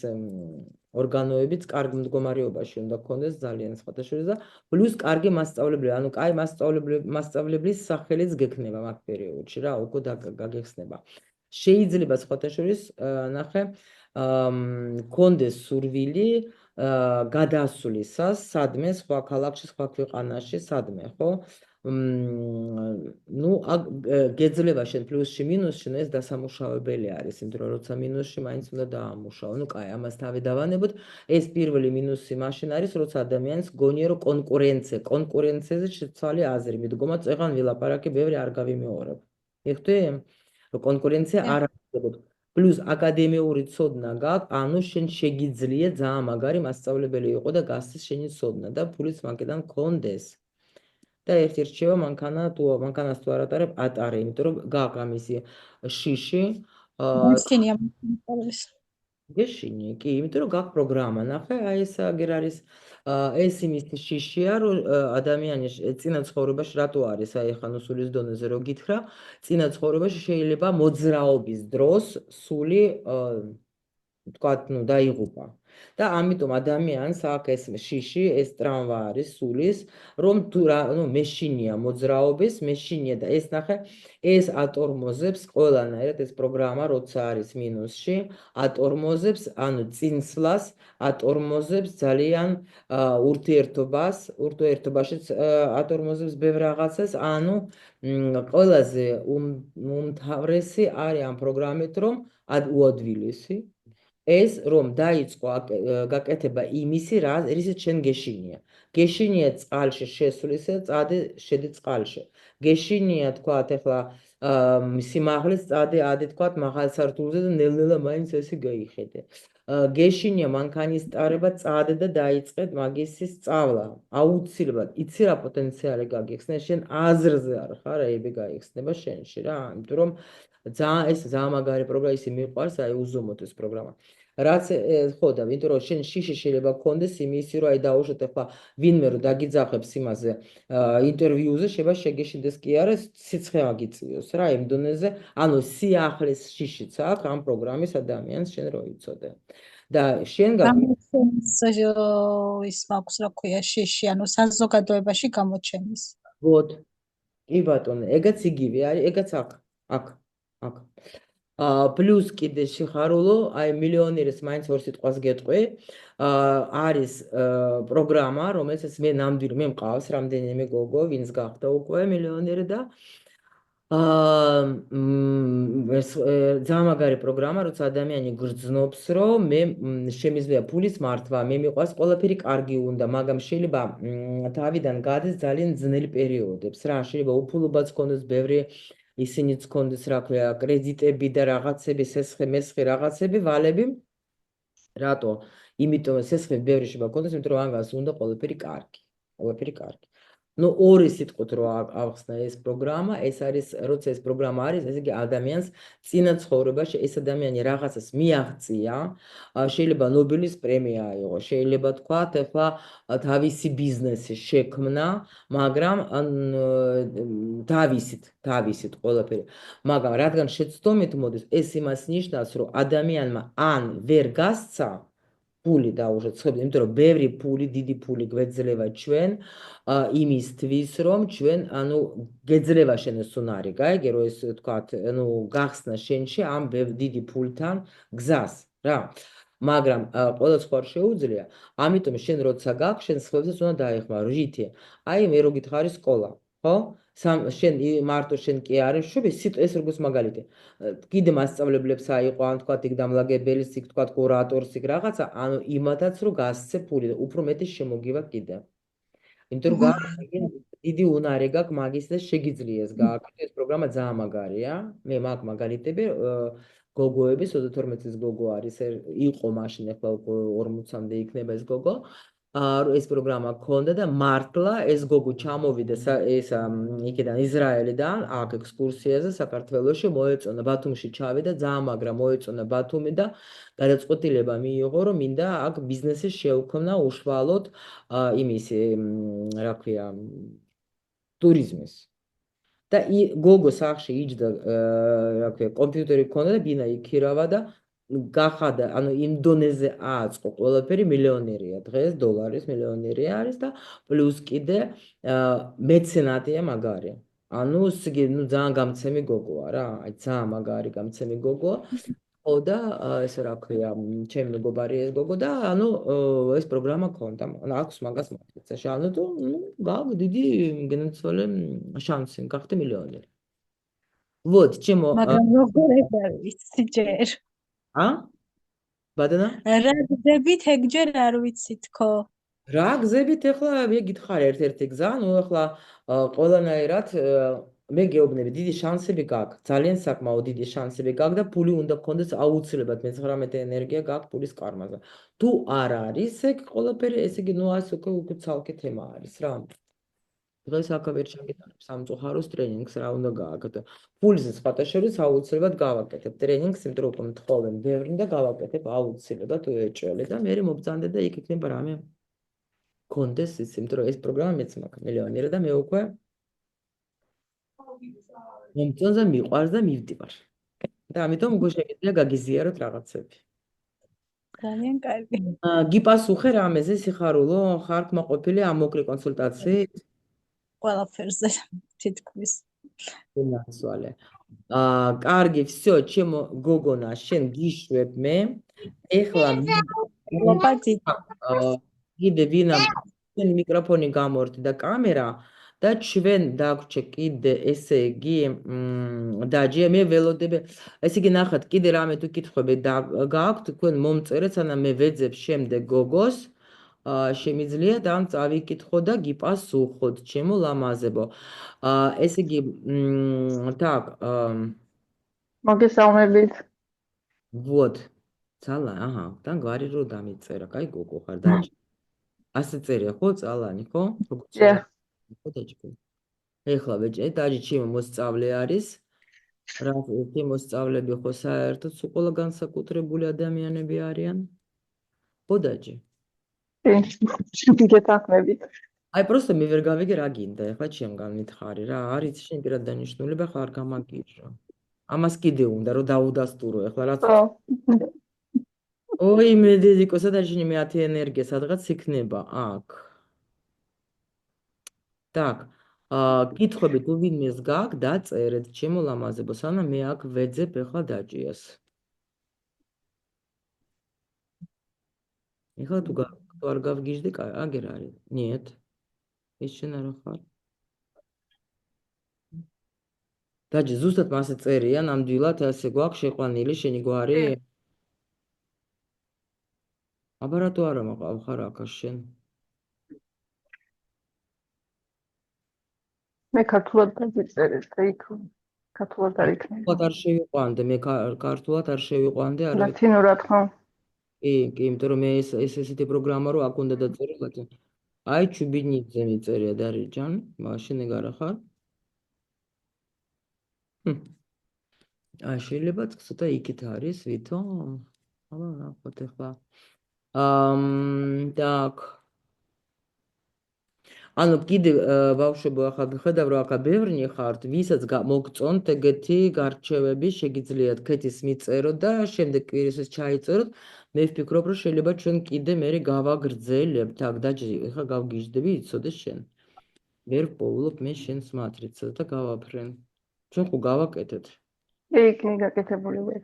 ორგანოებიც კარგ მდგომარეობაში უნდა გქონდეს ძალიან სხვათა შორის და პლუს კარგი მასწავლებელი, ანუ კაი მასწავლებლის სახელიც გექნება მაგ პერიოდში რა, უკვე გაგეხსნება. შეიძლება სხვათა შორის ნახე გქონდეს სურვილი გადასვლისას, სადმე, სხვა ქალაქში, სხვა ქვეყანაში, სადმე, ხო? ნუ გეძლება შენ პლუსში, მინუსში, ეს დასამუშავებელი არის, იმიტომ რომ როცა მინუსში მაინც უნდა დაამუშავო. ნუ კაი, ამას თავი დავანებოთ. ეს პირველი მინუსი მაშინ არის, როცა ადამიანს გონია რომ კონკურენციაზე შეცვალე აზრი, მიდგომა წეღან ვილაპარაკე, ბევრი არ გავიმეორებ. ეხტვი? რომ კონკურენცია არ არსებობს. პლუს აკადემიური ცოდნა გაქვს, ანუ შენ შეგიძლია ძალიან მაგარი მასწავლებელი იყო და გასცეს შენი ცოდნა და ფულიც მაგედან გქონდეს. და ერთი რჩევა მანქანას თუ არ ატარებ, ატარე, იმიტომ რომ გაქვს ამისი შიში. მისქენია მასწავლებლის. გეშინი, კი, იმიტომ რომ გაქვს პროგრამა, ნახე, აი ეს აგერ არის ეს იმის შიშია, რომ ადამიანი წინა ცხოვრებაში რატო არის, აი ხან სულის დონეზე რო გითხრა, წინა ცხოვრებაში შეიძლება მოძრაობის დროს სული ვთქვათ, ნუ დაიღუპა. და ამიტომ ადამიანს აქვს ეს შიში, ეს ტრამვა არის სულის, რომ თუ ნუ მეშინია მოძრაობის, მეშინია და ეს ნახე, ეს ატორმოზებს ყველანაირად ეს პროგრამა, როცა არის მინუსში, ატორმოზებს, ანუ წინსვლას, ატორმოზებს ძალიან ურთიერთობაშიც ატორმოზებს ბევრ რაღაცას, ანუ ყველაზე უმთავრესი არის ამ პროგრამით, რომ უადვილესი ეს რომ დაიწყო გაკეთება იმისი, რისიც შენ გეშინია. გეშინია წყალში შესვლისა, წადე შედი წყალში. გეშინია თქვათ ახლა სიმაღლის წადე ადი თქვათ მაღალ სართულზე და ნელ-ნელა მაინც ესე გაიხედე. გეშინია მანქანის ტარება, წადე და დაიწყეთ მაგისი სწავლა. აუცილებლად იცი რა პოტენციალი გაგიხსნა, შენ აზრზე არ ხარ, აიბე გაიხსნება შენში რა, იმიტომ რომ ძალიან მაგარი პროგრამა ისე მიყვარს, აი უზომოთ ეს პროგრამა. რაც ხო და იმიტომ რომ შენ შიში შეიძლება გქონდეს იმისი რომ აი დაუშვათ ახლა ვინმე რომ დაგიძახებს იმაზე ინტერვიუზე შეიძლება შეგეშინდეს კი არა სიცხე აგიწიოს რა იმ დონეზე ანუ სიახლის შიშიც აქვს ამ პროგრამის ადამიანს შენ რო იცოდე და შენ ის მაქვს რა ქვია შიში ანუ საზოგადოებაში გამოჩენის ვოთ კი ბატონო ეგაც იგივე არის ეგაც აქ პლუს კიდე სიხარულო, აი მილიონერის მაინც ორ სიტყვას გეტყვი, არის პროგრამა, რომელსაც მე ნამდვილ მე მყავს რამდენიმე გოგო, ვინც გახდა უკვე მილიონერი და ძალიან მაგარი პროგრამა, როცა ადამიანი გრძნობს, რომ მე შემიძლია ფულის მართვა, მე მიყვარს ყველაფერი კარგი უნდა, მაგრამ შეიძლება თავიდან გადის ძალიან ძნელი პერიოდებს რა, შეიძლება უფულობაც გქონდეს ბევრი ისინიც გქონდეს რა ქვია კრედიტები და რაღაცები სესხე-მესხე რაღაცები ვალები რატო იმიტომ სესხე ბევრი შეიძლება გქონდეს იმიტომ რომ ამას უნდა ყველაფერი კარგი ნუ ორი სიტყვით რო ავხსნა ეს პროგრამა ეს არის როცა ეს პროგრამა არის ესე იგი ადამიანს წინა ცხოვრებაში ეს ადამიანი რაღაცას მიაღწია შეიძლება ნობელის პრემია აიღო შეიძლება თქვათ ახლა თავისი ბიზნესი შექმნა მაგრამ თავისით ყველაფერი მაგრამ რადგან შეცდომით მოდის ეს იმას ნიშნავს რომ ადამიანმა ან ვერ გასცა ფული დაუშვათ ცხები, იმიტომ რომ ბევრი ფული, დიდი ფული გვეძლევა ჩვენ იმისთვის, რომ ჩვენ, ანუ გეძლევა შენ ეს უნარი, გაიგე, რომ ეს თქვათ, ანუ გახსნა შენში ამ დიდი ფულთან გზას, რა. მაგრამ ყველა სხვა შეუძლია, ამიტომ შენ როცა გაქვს, შენ სხვებსაც უნდა დაეხმარო, რითი? აი მე რო გითხარი სკოლა, ხო? შენ მარტო შენ კი არ შვები ეს როგორც მაგალითი კიდე მასწავლებლებს აიყო ან თქვა იქ დამლაგებელს იქ თქვა კურატორს იქ რაღაცა ანუ იმათაც რომ გასცე ფული და უფრო მეტი შემოგივა კიდე იმიტომ რომ დიდი უნარი გაქვს მაგის და შეგიძლიეს გააკეთო ეს პროგრამა ძალიან მაგარია მე მაგ მაგალითები გოგოების 32 წლის გოგო არის იყო მაშინ ახლა 40-მდე იქნება ეს გოგო ეს პროგრამა ქონდა და მართლა ეს გოგო ჩამოვიდა ეს იქიდან ისრაელიდან აქ ექსკურსიაზე საქართველოში მოეწონა ბათუმში ჩავიდა ძალიან მაგრა მოეწონა ბათუმი და გადაწყვეტილება მიიღო რომ მინდა აქ ბიზნესი შეუქმნა უშუალოდ იმის რა ქვია ტურიზმის და გოგო სახში იჯდა რა ქვია კომპიუტერი ქონდა და ბინა იქირავა და გახადა ანუ იმ დონეზე აწყო ყველაფერი მილიონერია დღეს დოლარის მილიონერი არის და პლუს კიდე მეცენატია მაგარი ანუ ნუ ძალიან გამცემი გოგოა რა აი ძალიან მაგარი გამცემი გოგოა ხო და ესე რა ქვია ჩემი მეგობარი ეს გოგო და ანუ ეს პროგრამა ქონდა აქვს მაგას მართლაც ანუ თუ გაქვს დიდი გენაცვალე შანსი გახდე მილიონერი вот чему მაგრამ როგორ ეგარ ვიცი ჯერ а ბადნა რა გზებით ეგჯერ არ ვიცი თქო რა გზებით ახლა მე გითხარ ერთ-ერთი გზა ნუ ახლა ყველანაირად მე გეუბნები დიდი შანსები გაქვს ძალიან საკმაოდ დიდი შანსები გაქვს და ფული უნდა გქონდეს აუცილებლად მე-19 ენერგია გაქვს ფულის კარმაზე თუ არ არის ეგ ყველაფერი ესე იგი ნუ ასე უკვე ცალკე თემა არის რა დღეს აქ ვერ ჩაგიტანებ სამწუხაროს ტრენინგს რა უნდა გააკეთო ფულის სხვათა შორის აუცილებლად გავაკეთებ ტრენინგს იმიტომ რომ მთხოვენ ბევრი და გავაკეთებ აუცილებლად ეჭველი და მე მობრძანდე და იქ იქნება რამე კონდეს ის იმიტომ რომ ეს პროგრამა მეც მაქვს მილიონერი და მე უკვე მომწონს და მიყვარს და მივდივარ და ამიტომ უკვე შეგიძლია გაგიზიაროთ რაღაცები ძალიან კარგი გიპასუხე რამეზე სიხარულო ხარ კმაყოფილი ამ მოკლე კონსულტაციით ყველაფერზე თითქმის ნაცვალე კარგი всё ჩემო გოგონა შენ გიშვებ მე ეხლა კიდე ვინამ შენ მიკროფონი გამორდი და კამერა და ჩვენ დაგვრჩე კიდე ესე იგი დაჯე მე ველოდები ესე იგი ნახეთ კიდე რამე თუ კითხვები გააქვთ თქვენ მომწერეთ სანამ მე ვეძებ შემდეგ გოგოს შემიძლია და ამ წავიკითხო და გიპასუხოთ ჩემო ლამაზებო ესე იგი так მოგესალმებით вот цала აჰა და გვარი რო დამიწერა კაი გოგო ხარ დაჯე ასე წერია ხო წალანი ხო როგორც ხო დაჭკო ეხლა ბეჭე დაჯი ჩემო მოსწავლე არის რა ერთი მოსწავლები ხო საერთოდ სულ ყველა განსაკუთრებული ადამიანები არიან ხო დაჯი აი просто მე ვერ გავიგე რა გინდა ეხლა ჩემგან მითხარი რა არის შენ პირად დანიშნულება ხარ გამაგიჟო ამას კიდე უნდა რომ დაუდასტურო ეხლა რაც ой მე დედიკო სადაჟინი მე 10 ენერგია სადღაც იქნება აქ так კითხვები თუ ვინმეს გაქვს დაწერეთ ჩემო ლამაზებო სანამ მე აქ ვეძებ ეხლა დაჭიას ეხლა თუ არ გავგიჟდი აგერ არის нет ის შენ არა ხარ დაჯი ზუსტად მასე წერია ნამდვილად ასე გვაქვს შეყვანილი შენი გვარი აბა რატო არა მაყავ ხარ აქ შენ მე ქართულად დაწერეთ და იქ ქართულად არ იქნება ქართულად არ შევიყვანდი მე ქართულად არ შევიყვანდი არა ლათინურად ხო კი იმიტომ რომ მე ეს ესეთი პროგრამა რო აქ უნდა დაწერო ლათინ აი ჩუბინიძე მიწერია დარიჯან მაშინ ეგ არა ხარ შეიძლება ცოტა იქით არის ვითომ აბა ნახოთ ახლა так ანუ კიდე ბავშვებო ახლა ხედავ რომ ახლა ბევრნი ხართ ვისაც მოგწონთ ეგეთი გარჩევები შეგიძლიათ ქეთის მიწეროთ და შემდეგ კვირისას ჩაიწეროთ მე ვფიქრობ რომ შეიძლება ჩვენ კიდე მე გავაგრძელებთ აქ დაჯი ახლა გავგიჟდები იცოდე შენ ვერ პოულობ მე შენს მატრიცას და გავაფრენ ჩვენ ხო გავაკეთეთ კი გაკეთებული ვარ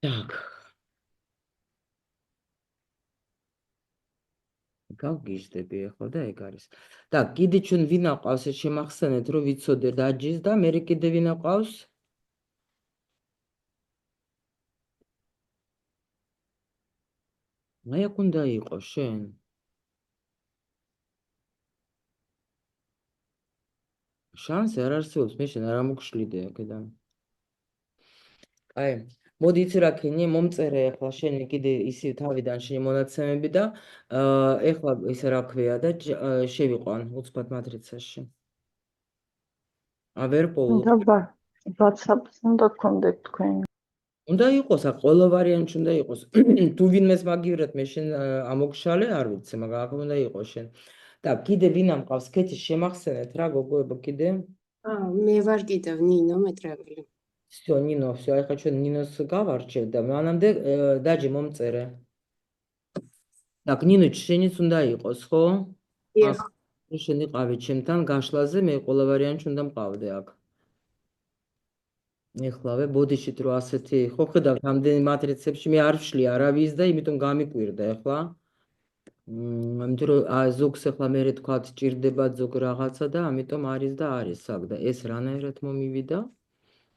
так გავგიჟდები ახლა და ეგ არის. და კიდე ჩვენ ვინ აყავს ეს შემახსენეთ რომ ვიცოდე დაჯის და მე კიდე ვინ აყავს? აი აქ უნდა იყოს შენ. შანსი არ არსებობს, მე შენ არ ამოგშლიდე აქედან. აი, მოდი იცი რა ქენი, მომწერე ახლა შენი კიდე ისი თავიდან შენი მონაცემები და ახლა ისე რა ქვია და შევიყვან უცბად მატრიცაში. ვერ პოულობ. და WhatsApp-ს უნდა გქონდეთ თქვენ. უნდა იყოს, ყველა ვარიანტი უნდა იყოს. თუ ვინმეს მაგივრად მე შენ ამოგშალე, არ ვიცი, მაგრამ აქ უნდა იყოს შენ. და კიდე ვინ ამყავს ქეთის შემახსენეთ რა გოგოებო კიდე? მე ვარ კიდევ ნინო მეტრეველი. всё, ნინო, всё, აი ხა ჩვენ ნინოს გავარჩევ და მანამდე დაჯი მომწერე. და ნინო შენიც უნდა იყოს, ხო? დიახ. შენი ყავი ჩემთან გაშლაზე, მე ყველა ვარიანტი უნდა მყავდე აქ. ეხლავე ბოდიშით რო ასეთი, ხო ხედავთ ამდენი მატრიცებში მე არ ვშლი არავის და იმიტომ გამიკვირდა ეხლა. ამიტომ რომ ზოგს ეხლა მე თქვა ჭირდება ზოგ რაღაცა და ამიტომ არის და არის აქ და ეს რანაირად მომივიდა?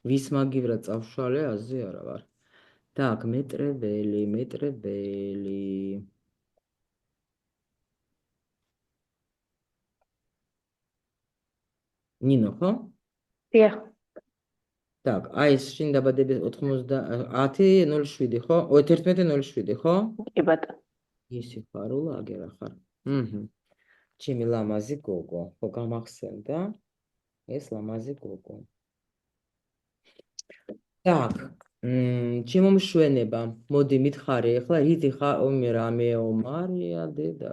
ვის მაგივრად წავშალე, აზრი არა ვარ. Так, მეტრებელი. ნინო, ხო? დიახ. Так, აი ეს შინ დაბადების 9007, ხო? 1107, ხო? კი ბატონო. ისი ხარულა აგერა ხარ. ჩემი ლამაზი გოგო, ხო გამახსენდა? ეს ლამაზი გოგო. Так, ჩემო მშვენება, მოდი მითხარი ახლა რითი ხარ რამეო მარია დედა.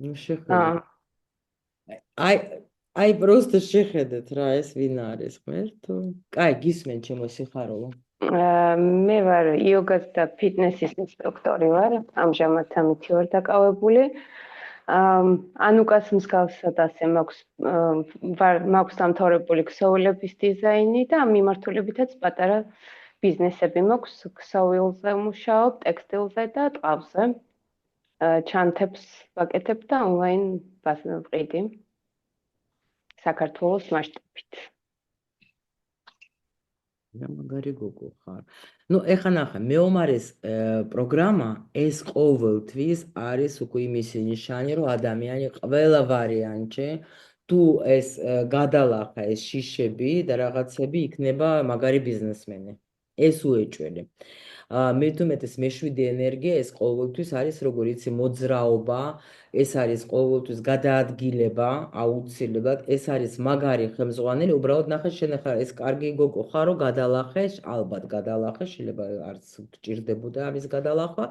ნუ შეხედე. აი просто შეხედეთ რა ეს ვინ არის ღმერთო. კაი, გისმენ ჩემო სიხარულო. მე ვარ იოგას და ფიტნესის ინსტრუქტორი ვარ. ამჟამად 13 ვარ დაკავებული. ანუკას მსგავსად ასე მაქვს დამთავრებული ქსოვილების დიზაინი და ამ მიმართულებითაც პატარა ბიზნესები მაქვს. ქსოვილზე მუშაობ, ტექსტილზე და ტყავზე. ჩანთებს ვაკეთებ და ონლაინ ვყიდი. საქართველოს მასშტაბით. მაგარი გოგო ხარ. ნუ ეხა ნახე, მეომარის პროგრამა ეს ყოველთვის არის უკვე იმისი ნიშანი, რომ ადამიანი ყველა ვარიანტში თუ ეს გადალახა ეს შიშები და რაღაცები იქნება მაგარი ბიზნესმენი. ეს უეჭველი. მე თუ მეტის მეშვიდე ენერგია ეს ყოველთვის არის როგორ იცი მოძრაობა, ეს არის ყოველთვის გადაადგილება, აუცილებლად, ეს არის მაგარი ხელმძღვანელი, უბრალოდ ნახე შენ ახლა ეს კარგი გოგო ხარო გადალახე, ალბათ გადალახე, შეიძლება არც გჭირდებოდა ამის გადალახვა.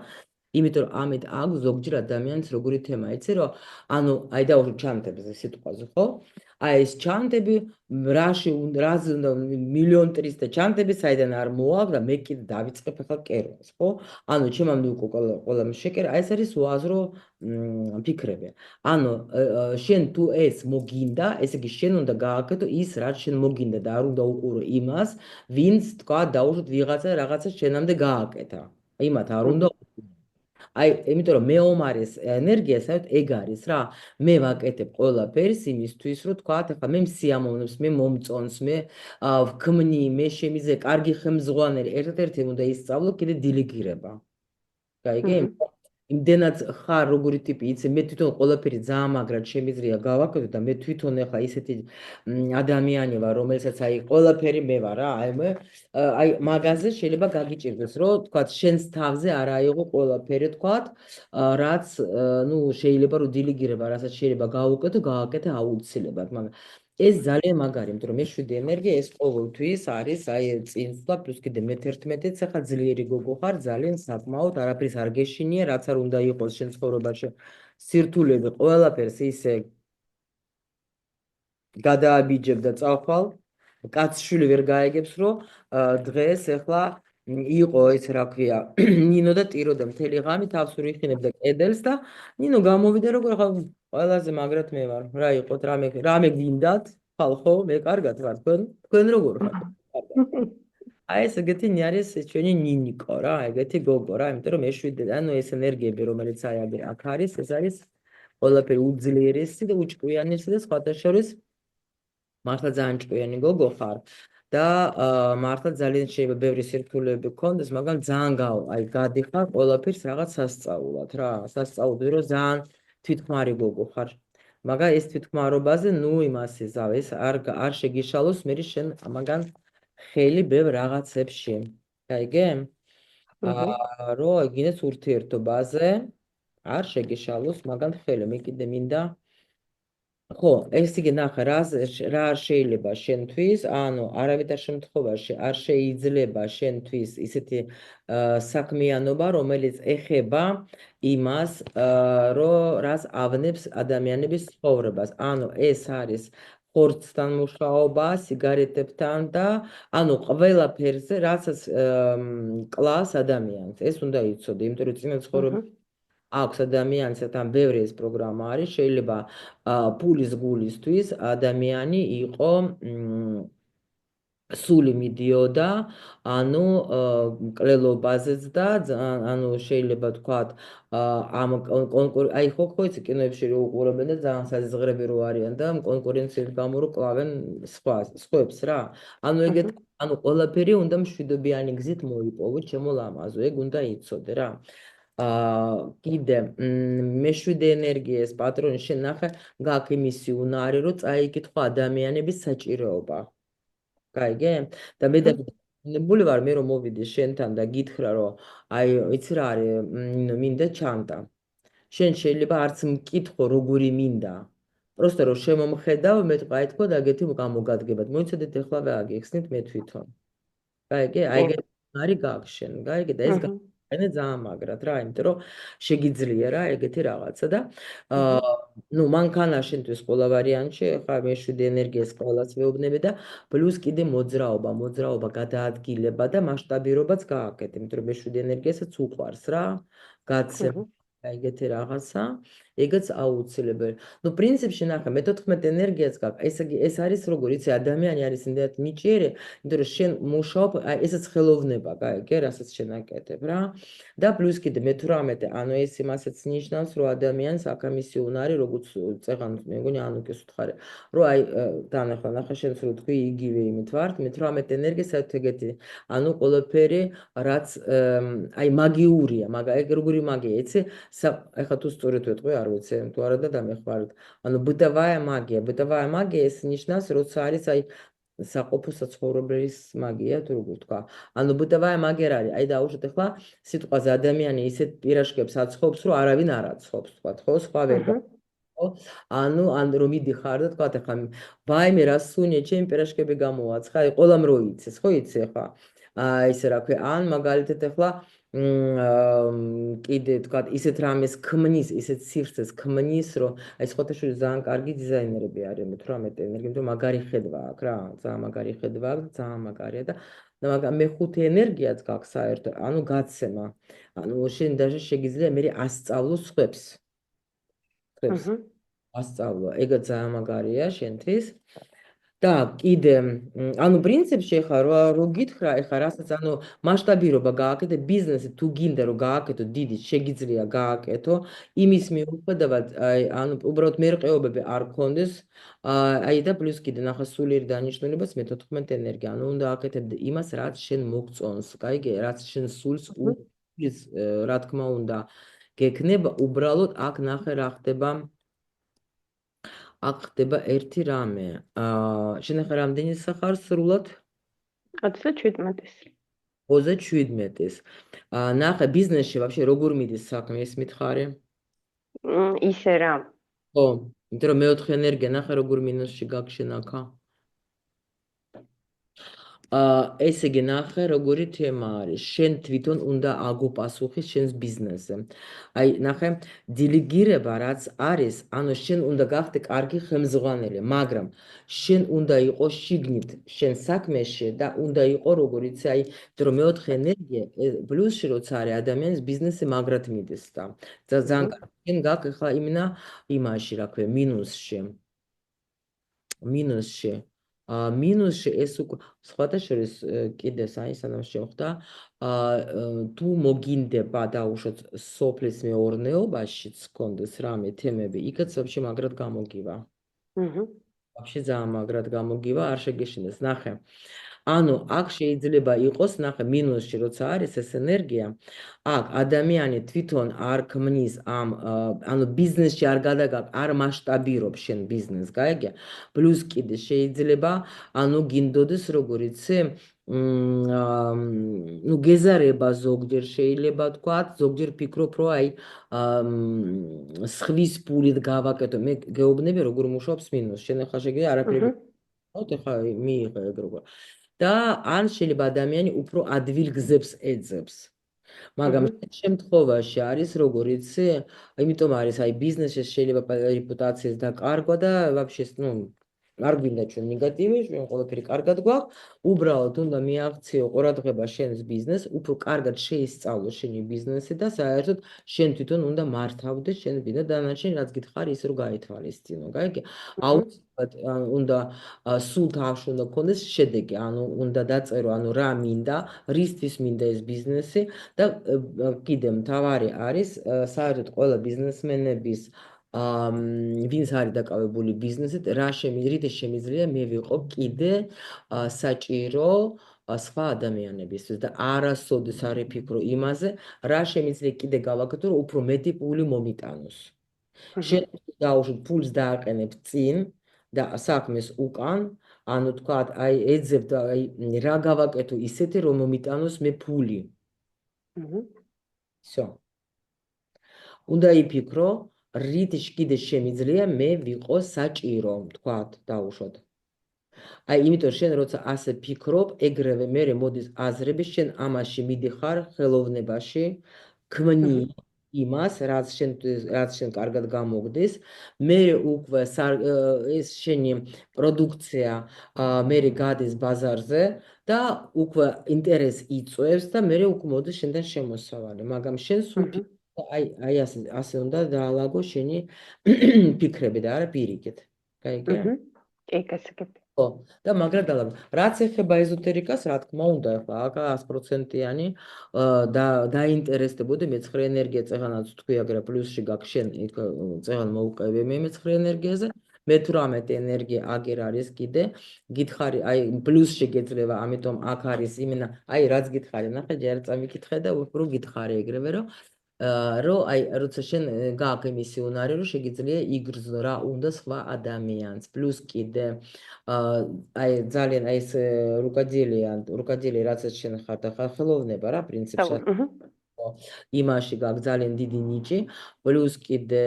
იმიტომ რომ ამით აქვს ზოგჯერ ადამიანს როგორი თემა, იცი რომ ანუ აი დაუშვი ჩანთებზე სიტყვაზე, ხო? აი ეს ჩანთები რაზე უნდა 1.3 და ჩანთები საიდან არ მოაქვს და მე კიდე დავიწყებ ახლა კერვას, ხო? ანუ ჩემამდე უკვე ყველა შეკერა, აი ეს არის უაზრო ფიქრები. ანუ შენ თუ ეს მოგინდა, ესე იგი შენ უნდა გააკეთო ის რაც შენ მოგინდა და არ უნდა უყურო იმას, ვინც თქვა დაუშვით ვიღაცა რაღაცა შენამდე გააკეთა. იმათ არ უნდა აი, იმიტომ რომ მეომარის ენერგია საერთოდ ეგ არის რა. მე ვაკეთებ ყველაფერს იმისთვის, რომ თქვა, ახლა მე მსიამოვნებს, მე მომწონს, მე ვქმნი, მე შემიზე კარგი ხელმძღვანელი, ერთ-ერთი უნდა ისწავლო კიდე დილეგირება. გაიგე? იმდენად ხარ როგორი ტიპი, იცი, მე თვითონ ყველაფერი ძალიან მაგრად შემიძლია გავაკეთო და მე თვითონ ახლა ისეთი ადამიანი ვარ, რომელსაც აი ყველაფერი მე ვარ რა, აი მაგაზე შეიძლება გაგიჭირდეს, რომ თქვა შენს თავზე არ აიღო ყველაფერი, თქვა, რაც ნუ შეიძლება რომ დილეგირება, რასაც შეიძლება გააკეთე აუცილებლად, მაგრამ ეს ძალიან მაგარი, იმიტომ რომ მეშვიდე ენერგია ეს ყოველთვის არის აი წინსვლა პლუს კიდე მე-11-იც ახლა ძლიერი გოგო ხარ, ძალიან საკმაოდ არაფერს არ გეშინია, რაც არ უნდა იყოს შენ ცხოვრებაში. სირთულეები ყველაფერს ისე გადააბიჯებ და წავხვალ. კაცშვილი ვერ გაიგებს, რომ დღეს ახლა იყო ეს რა ქვია, ნინო და ტირო და მთელი ღამე თავს ვიხინებდა კედელს და ნინო გამოვიდა როგორ ხა ყველაზე მაგრად მე ვარ. რა იყოთ, რამე გინდათ? ხალხო, მე კარგად ვარ, თქვენ როგორ ხართ? აი ეს ეგეთი არის ჩვენი ნინიკო რა, ეგეთი გოგო რა, იმიტომ რომ მეშვიდე, ანუ ეს ენერგიები, რომელიც აი აქ არის, ეს არის ყველაფერი უძლიერესი და უჭკვიანესი და სხვათა შორის მართლა ძალიან ჭკვიანი გოგო ხარ და მართლა ძალიან შეიძლება ბევრი სირთულეები გქონდეს, მაგრამ ძალიან აი გადიხარ ყველაფერს რაღაც სასწაულად რა, სასწაულად რომ ძალიან თვითქმარი გოგო ხარ. მაგრამ ეს თვითქმარობაზე, ნუ იმას იზავ, ეს არ შეგიშალოს მე შენ მაგან ხელი ბევრ რაღაცებში. გაიგე? რომ გინდას ურთიერთობაზე არ შეგიშალოს მაგან ხელი, მე კიდე მინდა ხო, ეს იგი ნახე, რა არ შეიძლება შენთვის, ანუ არავითარ შემთხვევაში არ შეიძლება შენთვის ისეთი საქმიანობა, რომელიც ეხება იმას, რომ რას ავნებს ადამიანების ცხოვრებას. ანუ ეს არის ხორცთან მუშაობა, სიგარეტებთან და ანუ ყველაფერზე, რასაც კლას ადამიანს. ეს უნდა იცოდე, იმიტომ რომ წინა ცხოვრებაში აქვს ადამიანს თან ბევრი ეს პროგრამა არის, შეიძლება ფულის გულისთვის ადამიანი იყო სული მიდიოდა, ანუ მკვლელობაზეც და ანუ შეიძლება თქვათ ამ აი ხო იცი კინოებში რო უყურებენ და ძალიან საზღვრები რო არიან და კონკურენციის გამო რო კლავენ სხვებს რა. ანუ ეგეთ ანუ ყველაფერი უნდა მშვიდობიანი გზით მოიპოვო, ჩემო ლამაზო, ეგ უნდა იცოდე რა. კიდე მეშვიდე ენერგიას პატრონი შენ ნახე გაქვს იმისი უნარი რომ წაიკითხო ადამიანების საჭიროება. გაიგე? და მე დაგებული ვარ მე რომ მოვიდი შენთან და გითხრა რომ აი იცი რა არის მინდა ჩანტა. შენ შეიძლება არც მკითხო როგორი მინდა. просто რომ შემომხედავ მე თქვა ეთქო და ეგეთი გამოგადგებათ. მოიცადეთ ეხლა აგიხსნით მე თვითონ. გაიგე? აი ეგეთი არის გაქვს შენ. გაიგე? და ეს გაიგე ძალიან მაგრად რა, იმიტომ რომ შეგიძლია რა ეგეთი რაღაცა და ნუ მანქანა შენთვის ყველა ვარიანტში, ხა მეშვიდე ენერგიას ყველას ვეუბნები და პლუს კიდე მოძრაობა, გადაადგილება და მასშტაბირობაც გააკეთე, იმიტომ რომ მეშვიდე ენერგიასაც უყვარს რა, გაცემა ეგეთი რაღაცა, ეგაც აუცილებელი. ნუ პრინციპში ნახე, მე-14 ენერგიაც გაქვს. ეს არის როგორ იცი, ადამიანი არის იმდენად ნიჭიერი, იმიტომ რომ შენ მუშაობ, აი ესაც ხელოვნება, გაიგე, რასაც შენ აკეთებ რა. და პლუს კიდე მე-18, ანუ ეს იმასაც ნიშნავს, რომ ადამიანს აქ ამისი უნარი, როგორც წეღან მე მგონი ანუკეს უთხარი, რომ აი დანახა, ნახე შენს რო თქვი იგივე იმით ვართ, მე-18 ენერგია საერთოდ ეგეთი, ანუ ყველაფერი რაც აი მაგიურია, ეგ როგორი მაგია, იცი? ეხლა თუ სწორედ ვეტყვი, არ ვიცი, თუ არა და დამეხმარეთ. ანუ ბытовая მაგია, ეს ნიშნავს, როცა არის აი საყოფო საცხოვრებელის მაგია, თუ როგორ თქვა. ანუ ბытовая მაგია არის, აი დაუშვათ ეხლა სიტყვაზე ადამიანი ისეთ პირაშკებს აცხობს, რომ არავინ არ აცხობს, თქვა, ხო, სხვა ვერ ანუ რომ მიდიხარ და თქვა ეხლა ვაიმე რა სუნია, ჩემი პირაშკები გამოაცხა, აი ყველამ რო იცის, ხო იცი ეხლა. ისე რა ქვია, ან მაგალითად ეხლა კიდე თქვა ისეთ რამეს ქმნის, ისეთ სივრცეს ქმნის, რომ აი სხვათა შორის ძალიან კარგი დიზაინერები არის მე-18 ენერგია, იმიტომ მაგარი ხედვა აქვს რა, ძალიან მაგარი ხედვა აქვს, ძალიან მაგარია და მაგრამ მე-5 ენერგიაც გაქვს საერთოდ, ანუ გაცემა. ანუ შენ даже შეგიძლია მე ასწავლო სხვებს. ასწავლო, ეგაც ძალიან მაგარია შენთვის. და კიდე, ანუ პრინციპში ხა რო გითხრა, ხა რასაც ანუ მასშტაბირობა გააკეთე, ბიზნესი თუ გინდა რომ გააკეთო დიდი, შეგიძლია გააკეთო, იმის მიუხედავად, ანუ უბრალოდ მერყეობები არ გქონდეს, აი და პლუს კიდე ნახა სულიერი დანიშნულებას მე-14 ენერგია, ანუ უნდა აკეთებდე იმას, რაც შენ მოგწონს, გაიგე, რაც შენ სულს უვლის, რა თქმა უნდა, გექნება, უბრალოდ აქ ნახე რა ხდება. აქ ხდება ერთი რამე. შენ ახლა რამდენი სახარ სრულად? 27-ის. 27-ის. ნახე ბიზნესში ვაფშე როგორ მიდის საქმე, ეს მითხარი? ისე რა. ხო, იმიტომ რომ მე-4 ენერგია ნახე როგორ მინუსში გაქვს შენ აქა. ესე იგი ნახე როგორი თემა არის, შენ თვითონ უნდა აგო პასუხი შენს ბიზნესზე. აი ნახე, დილეგირება რაც არის, ანუ შენ უნდა გახდე კარგი ხელმძღვანელი, მაგრამ შენ უნდა იყოს შიგნით შენ საქმეში და უნდა იყო როგორ იცი, აი რომ მე-4 ენერგია პლუსში როცა არის ადამიანის ბიზნესი მაგრად მიდის და ძალიან კარგი შენ გაქვს ხა იმაში რა ქვია მინუსში. მინუსში ეს უკვე სხვათა შორის კიდე სანამ შევხვდა თუ მოგინდება დაუშვათ სოფლის მეურნეობაშიც გქონდეს რამე თემები იქაც вообще მაგრად გამოგივა აჰა. вообще ძალიან მაგრად გამოგივა არ შეგეშინდეს ნახე ანუ აქ შეიძლება იყოს ნახე მინუსში როცა არის ეს ენერგია აქ ადამიანი თვითონ არ ქმნის ამ ანუ ბიზნესში არ მასშტაბირობს შენ ბიზნესს გაიგე პლუს კიდე შეიძლება ანუ გინდოდეს როგორ იცი ну გეზარება ზოგჯერ შეიძლება თქვა ზოგჯერ ფიქრობ რომ აი სხვის პულით გავაკეთო მე გეუბნები როგორ მუშაობს მინუს შენ ახლა შეგიძლია არაფერი ეხლა მიიღე ეგ როგორ და ან შეიძლება ადამიანი უფრო ადვილ გზებს ეძებს მაგრამ შემთხვევაში არის როგორ იცი იმიტომ არის აი ბიზნესში შეიძლება რეპუტაციის დაკარგვა და вообще ну არ გვინდა ჩვენ ნეგატივი ჩვენ ყველაფერი კარგად გვაქვს უბრალოდ უნდა მიაღწიო ყურადღება შენს ბიზნესს უფრო კარგად შეისწავლო შენი ბიზნესი და საერთოდ შენ თვითონ უნდა მართავდეს შენ ბიზნესს დანარჩენ რაც გითხარი ის რო გაითვალისწინო გაიგე აუცილებლად უნდა სულ თავში უნდა გქონდეს შედეგი ანუ უნდა დაწერო ანუ რა მინდა რისთვის მინდა ეს ბიზნესი და კიდე მთავარი არის საერთოდ ყველა ბიზნესმენების ვინც არის დაკავებული ბიზნესით რა შემიძლია მე ვიყო კიდე საჭირო სხვა ადამიანებისთვის და არასოდეს არ ეფიქრო იმაზე რა შემიძლია კიდე გავაკეთო რომ უფრო მეტი პული მომიტანოს შენ დაუშვით ფულს დააყენებ წინ და საქმეს უკან ანუ თქვა აი ეძებ და აი რა გავაკეთო ისეთი რომ მომიტანოს მე ფული всё უნდა იფიქრო რით კიდე შემიძლია მე ვიყო საჭირო თქვათ დაუშვათ აი იმიტომ შენ როცა ასე ფიქრობ ეგრევე მე მოდის აზრები შენ ამაში მიდიხარ ხელოვნებაში ქმნი იმას რაც შენ კარგად გამოგდის მე უკვე ეს შენი პროდუქცია მე გადის ბაზარზე და უკვე ინტერესი იწვევს და მე უკვე მოდის შენთან შემოსავალი მაგრამ შენ სულ აი ასე უნდა დაალაგო შენი ფიქრები და არა პირიქით გაიგე კი გასაგები ხო და მაგრად დაალაგო რაც ეხება ეზოთერიკას რა თქმა უნდა ახლა აქ 100%-იანი დაინტერესდებოდი მეცხრე ენერგია წეღანაც თქვი აგრა პლუსში გაქშენ იქ წეღან მოუყევი მე მეცხრე ენერგიაზე მე 18 ენერგია აგერ არის კიდე გითხარი აი პლუსში გეძლევა ამიტომ აქ არის იმენა აი რაც გითხარი ნახე ჯერ წამიკითხე და უფრო გითხარი ეგრევე რომ აი როცა შენ გაქვს იმისი უნარი რომ შეგიძლია იგრძნო რა უნდა სხვა ადამიანს პლუს კიდე აი ძალიან აი ეს რუკადილი რაც შენ ხარ და ხელოვნება რა პრინციპში იმაში გაქვს ძალიან დიდი ნიჭი პლუს კიდე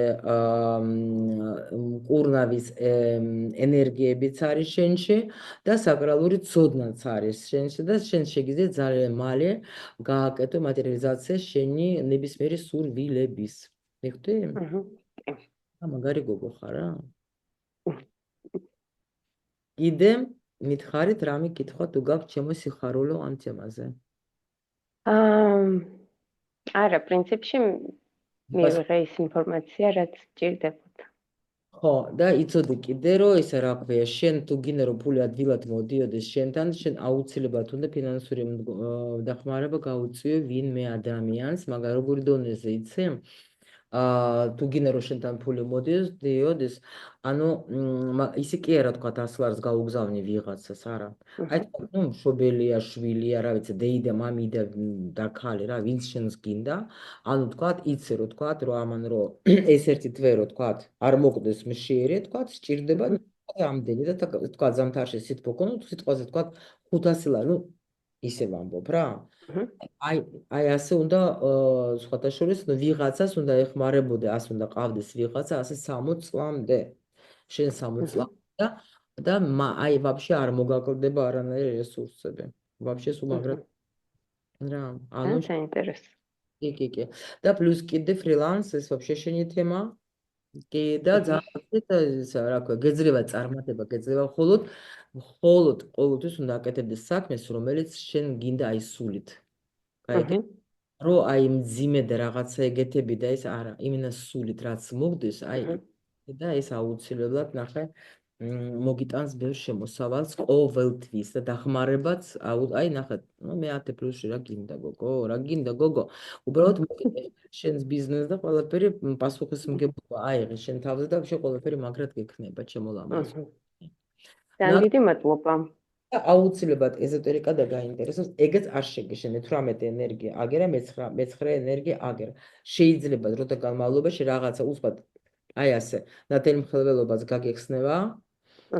მკურნავის ენერგიებიც არის შენში და საკრალური ცოდნაც არის შენში და შენ შეგიძლია ძალიან მალე გააკეთო მატერიალიზაცია შენი ნებისმიერი სურვილების მიხვდი? მაგარი გოგო ხარ რა? კიდე მითხარით რამე კითხვა თუ გაქვს ჩემო სიხარულო ამ თემაზე? არა, პრინციპში მივიღე ის ინფორმაცია, რაც ჭირდებოდა. ხო, და იცოდი კიდე რომ ისა რა ქვია, შენ თუ გინდა რომ ფული ადვილად მოდიოდეს შენთან, შენ აუცილებლად უნდა ფინანსური დახმარება გაუწიო ვინმე ადამიანს, მაგრამ როგორი დონეზე იცი? თუ გინდა რომ შენთან ფული მოდიოდეს, ანუ ისე კი არა თქვა 100 ლარს გაუგზავნი ვიღაცას, არა. აი თქვა, ну, მშობელია, შვილია, რა ვიცი, დეიდა, მამიდა და ქალი რა, ვინც შენს გინდა, ანუ თქვა, იცი რომ თქვა, რომ ამან რომ ეს ერთი თვე რომ თქვა, არ მოკვდეს მშიერი, თქვა, სჭირდება ამდენი და თქვა, ზამთარში სიტყვა ქონო, სიტყვაზე თქვა 500 ლარი, ну, ისე ვამბობ რა. აი ასე უნდა სხვათა შორის ვიღაცას უნდა ეხმარებოდე, ასე უნდა ყავდეს ვიღაცა, ასე 60 წლამდე. შენ 60 წლამდე და აი вообще არ მოგაკლდება არანაირი რესურსები. вообще სულ მაგრად რა, ანუ საინტერესო. კი. და პლუს კიდე ფრილანს ეს вообще შენი თემა. კი და ძალიან რა ქვია, გეძლევა წარმატება, გეძლევა მხოლოდ ყოველთვის უნდა აკეთებდეს საქმეს, რომელიც შენ გინდა აი სულით. გაიგე? რომ აი მძიმე და რაღაცა ეგეთები და ეს არა, იმენა სულით რაც მოგდეს, აი და ეს აუცილებლად ნახე მოგიტანს ბევრ შემოსავალს ყოველთვის და დახმარებაც აი ნახეთ მე 10 პლუსში რა გინდა გოგო უბრალოდ მოგიტან შენს ბიზნესს და ყველაფერი პასუხისმგებლობა აიღე შენ თავზე და ვშე ყველაფერი მაგრად გექნება ჩემო ლამაზო ძალიან დიდი მადლობა. აუცილებლად ეზოტერიკა და გაინტერესებს ეგეც არ შეგეშენე 18 ენერგია აგერა მე-9 ენერგია აგერა შეიძლება დროთა განმავლობაში რაღაცა უცბად აი ასე ნათელი მხელველობას გაგეხსნება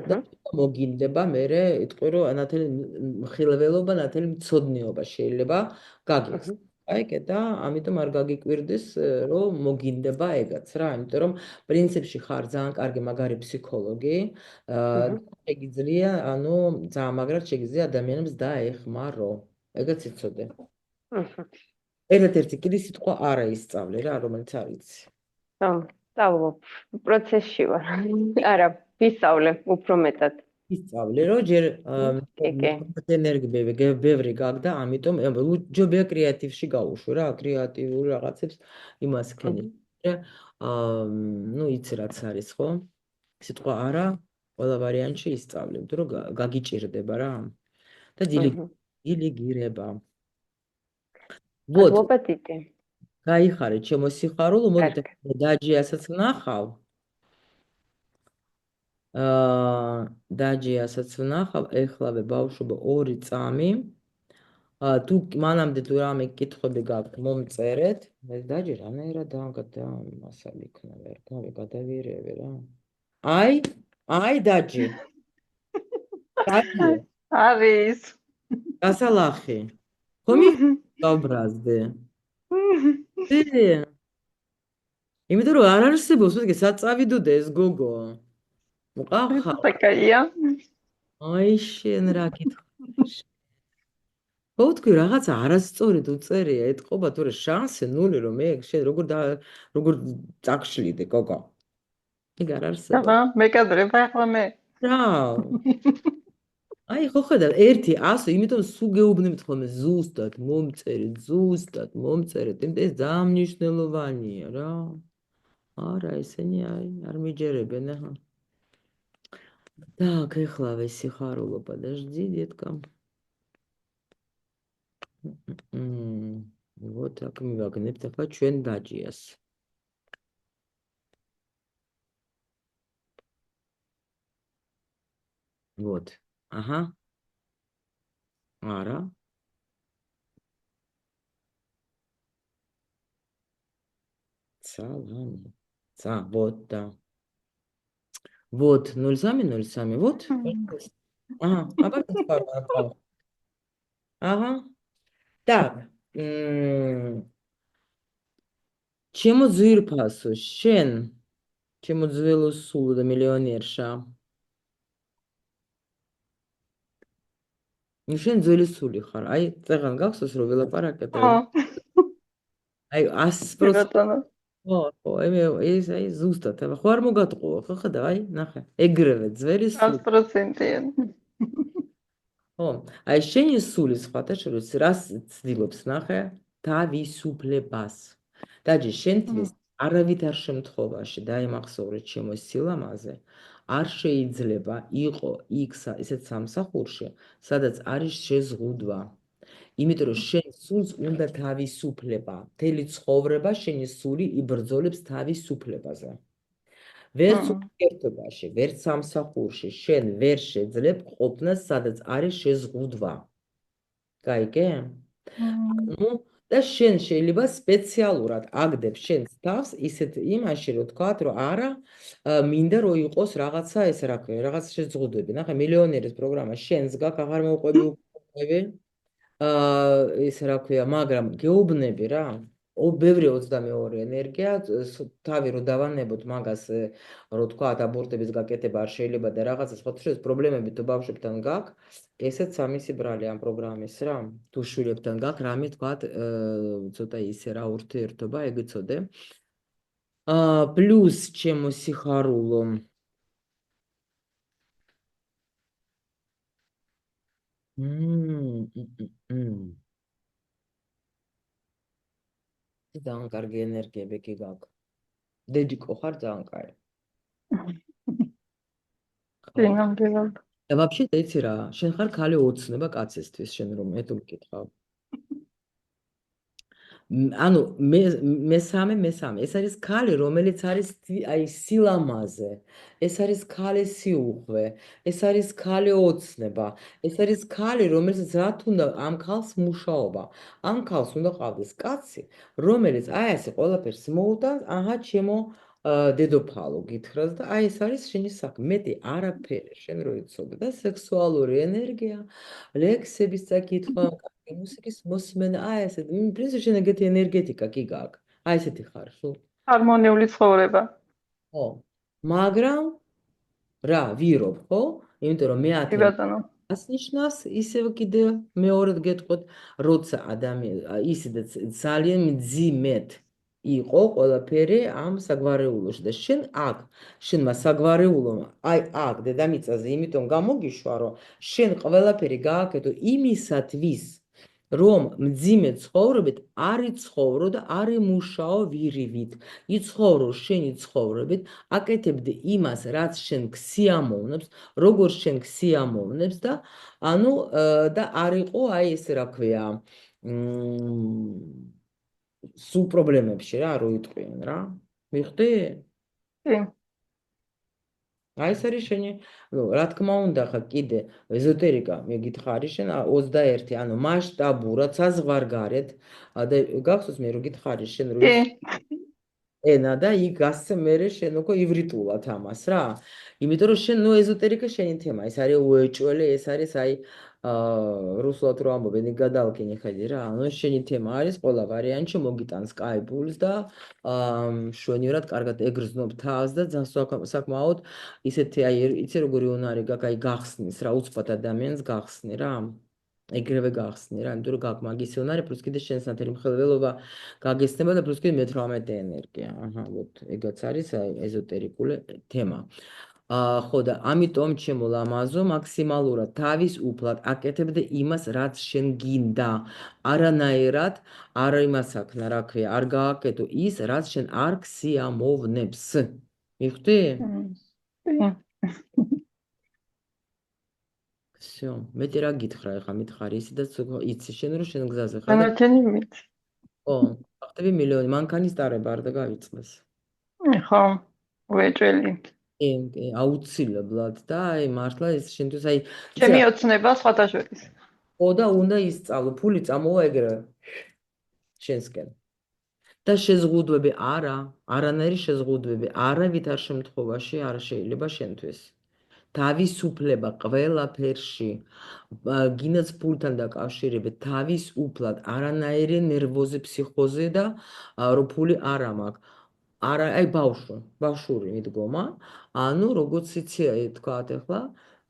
და მოგინდება მერე იტყვი რომ ნათელი მხელველობა ნათელი მცოდნეობა შეიძლება გაგეხსნას აი და ამიტომ არ გაგიკვირდეს რომ მოგინდება ეგაც რა იმიტომ რომ პრინციპში ხარ ძალიან კარგი მაგარი ფსიქოლოგი შეგიძლია ანუ ძალიან მაგრად შეგიძლია ადამიანებს დაეხმარო ეგაც იცოდე ერთ-ერთი კიდე სიტყვა არა ისწავლე რა რომელიც არ იცი სწავლობ პროცესში ვარ არა ვისწავლე უფრო მეტად ისწავლე რომ ჯერ ენერგია ბევრი გაგდა ამიტომ ჯობია კრეატივში გაუშვი რა კრეატიულ რაღაცებს იმას ქენი ნუ იცი რაც არის ხო სიტყვა არა ყველა ვარიანტში ისწავლე იმიტომ რომ გაგიჭირდება რა და დილიგირება მადლობა დიდი გაიხარე ჩემო სიხარულო მოდით დაჯიასაც ვნახავ დაჯიასაც ვნახავ ეხლავე ბავშვობა 2 წამი თუ მანამდე თუ რამე კითხვები გაქვთ მომწერეთ მე დაჯი რანაირად და მასალი იქნება ერგავი გადავირევე რა აი დაჯი არის გასალახი ხომი გაბრაზდე იმიტომ რომ არ არსებობს მეთქე საწავიდოდე ეს გოგო მოყავხა საკაია აი შენ რა კითხავს ხო თქვი რაღაცა არასწორად უწერია ეთყობა თორე შანსი ნული რომ მე შენ როგორ წაგშლიდე გოგო ეგ არ არსებობს აბა მეკადრება ახლა მე რა აი ხო ხედავ 100 იმიტომ სულ გეუბნებით ხოლმე ზუსტად მომწერეთ იმიტომ ეს ძალიან მნიშვნელოვანია რა არა ესენი არ მიჯერებენ ახლა так ეხლავე სიხარულობა და ჟდიდეთკა вот так მივაგნებთ ახლა ჩვენ დაჯიას вот ага არა салами вот да вот 0303 вот ага აბა ага так ჩემო ძვირფასო შენ ჩემო ძველო სულო და მილიონერშა შენ ძველი სული ხარ აი წეღან გახსოვს რომ ველაპარაკეთ აი 100% ხო ეს აი ზუსტად აბა ხო არ მოგატყუო ხო ხედავ აი ნახე ეგრევე ძველი სული 100%-იან ხო აი შენი სული სხვათა შორის რას ცდილობს ნახე თავისუფლებას დაჯი შენთვის არავითარ შემთხვევაში დაიმახსოვრე ჩემო სილამაზე არ შეიძლება იყო იქ ისეთ სამსახურში სადაც არის შეზღუდვა იმიტომ რომ შენ სულს უნდა თავისუფლება მთელი ცხოვრება შენი სული იბრძოლებს თავისუფლებაზე ვერც ურთიერთობაში ვერც სამსახურში შენ ვერ შეძლებ ყოფნას სადაც არის შეზღუდვა გაიგე ну და შენ შეიძლება სპეციალურად აგდებ შენს თავს ისეთ იმაში რომ თქვათ რომ არა მინდა რომ იყოს რაღაცა ეს რა ქვია რაღაც შეზღუდვები ნახე მილიონერის პროგრამა შენს გაკ აღარ მოყვები უკვე ეს რა ქვია მაგრამ გეუბნები რა ბევრი 22 ენერგია თავი რო დავანებოთ მაგას რო თქვათ აბორტების გაკეთება არ შეიძლება და რაღაცა სხვა შეს პრობლემები თუ ბავშვებთან გაქვს ესეც სამისი ბრალი ამ პროგრამის რა თუ შვილებთან გაქვს რამე თქვათ ცოტა ისე რა ურთიერთობა ეგ იცოდე პლუს ჩემო სიხარულო ძალიან კარგი ენერგიები კი გაქვს. დედიკო ხარ ძალიან კაი. ხო. ნამდვილად. და ვაფშე იცი რა, შენ ხარ ქალი ოცნება კაცისთვის, შენ რომ ეთუ მკითხავ. ანუ მესამე, ეს არის ქალი, რომელიც არის აი სილამაზე, ეს არის ქალი სიუხვე, ეს არის ქალი ოცნება, ეს არის ქალი, რომელსაც რა თუნდა ამ ქალს მუშაობა. ამ ქალს უნდა ყავდეს კაცი, რომელიც აი ასე ყველაფერს მოუტანს, აჰა, ჩემო დედოფალო გითხრას და აი ეს არის შენი საქმე. მეტი არაფერი შენ რო იცოდე და სექსუალური ენერგია, ლექსების წაკითხვა, მუსიკის მოსმენა, აი ესე, პრინციპში შენ ეგეთი ენერგეტიკა კი გაქვს. აი ესეთი ხარ, სულ. ჰარმონიული ცხოვრება. ხო. მაგრამ რა, ვირობ, ხო? იმიტომ რომ კი მეათე ბატონო. ას ნიშნავს, ისევ კიდე მეორედ გეტყვით, როცა ადამიანი ისედაც ძალიან მძიმედ იყო ყველაფერი ამ საგვარეულოში და შენ აქ, შენმა საგვარეულომა, აი აქ დედამიწაზე, იმიტომ გამოგიშვა, რომ შენ ყველაფერი გააკეთო იმისათვის, რომ მძიმე ცხოვრებით არ იცხოვრო და არ იმუშაო ვირივით. იცხოვრო შენი ცხოვრებით, აკეთებდე იმას, რაც შენ ქსიამოვნებს, როგორ შენ ქსიამოვნებს და ანუ და არ იყო აი ესე რა ქვია, სულ პრობლემებში რა რო იტყვიან რა. მიხდი? კი. აი ეს არის შენი, ნუ რა თქმა უნდა ხა კიდე ეზოტერიკა მეკითხარი შენ 21, ანუ მასშტაბურად საზღვარგარეთ და გახსოვს მე რო გითხარი შენ რო კი. ენა და იქ გასცე მერე შენ უკვე ივრიტულად ამას რა. იმიტომ რომ შენ ნუ ეზოტერიკა შენი თემა, ეს არის უეჭველი, ეს არის აი რუსულად რო ამბობენ, გადალკინი ხედი რა. ანუ შენი თემა არის ყველა ვარიანტში მოგიტანს კაი პულს და შვენივრად კარგად ეგრძნობ თავს და ძალიან საკმაოდ ისეთი აი იცი როგორი უნარი გაქვს, აი გახსნის რა, უცბად ადამიანს გახსნი რა. ეგრევე გახსნი რა, იმიტომ რომ გაქვს მაგის უნარი, პლუს კიდე შენს ნათელი მხელველობა გაგესნება და პლუს კიდე მე-18 ენერგია. აჰა, вот ეგაც არის ეზოტერიკული თემა. ხო და ამიტომ ჩემო ლამაზო მაქსიმალურად თავისუფლად აკეთებდე იმას, რაც შენ გინდა. არანაირად არ იმას აქნა, რა ქვია, არ გააკეთო ის, რაც შენ არ ქსიამოვნებს. მიხდი? კი. всё, მეტი რა გითხრა, ეხლა მითხარი ისი და იცი შენ რომ შენ გზაზე ხარ და განაჩენი მით. ხო, ხტები მილიონი მანქანის ტარება არ და გაიწეს. ხო. უეჭველი. კი, აუცილებლად და აი მართლა ეს შენთვის აი ჩემი ოცნება სხვათა შორის. ხო და უნდა ისწავლო, ფული წამოვა ეგრე შენსკენ. და შეზღუდვები არა, არანაირი შეზღუდვები არავითარ შემთხვევაში არ შეიძლება შენთვის. თავისუფლება ყველაფერში, გინდაც ფულთან დაკავშირებით, თავისუფლად, არანაირი ნერვოზი, ფსიქოზი და რომ ფული არ მაქვს. არა, აი ბავშვური მიდგომა, ანუ როგორც იცი, თქვათ ახლა,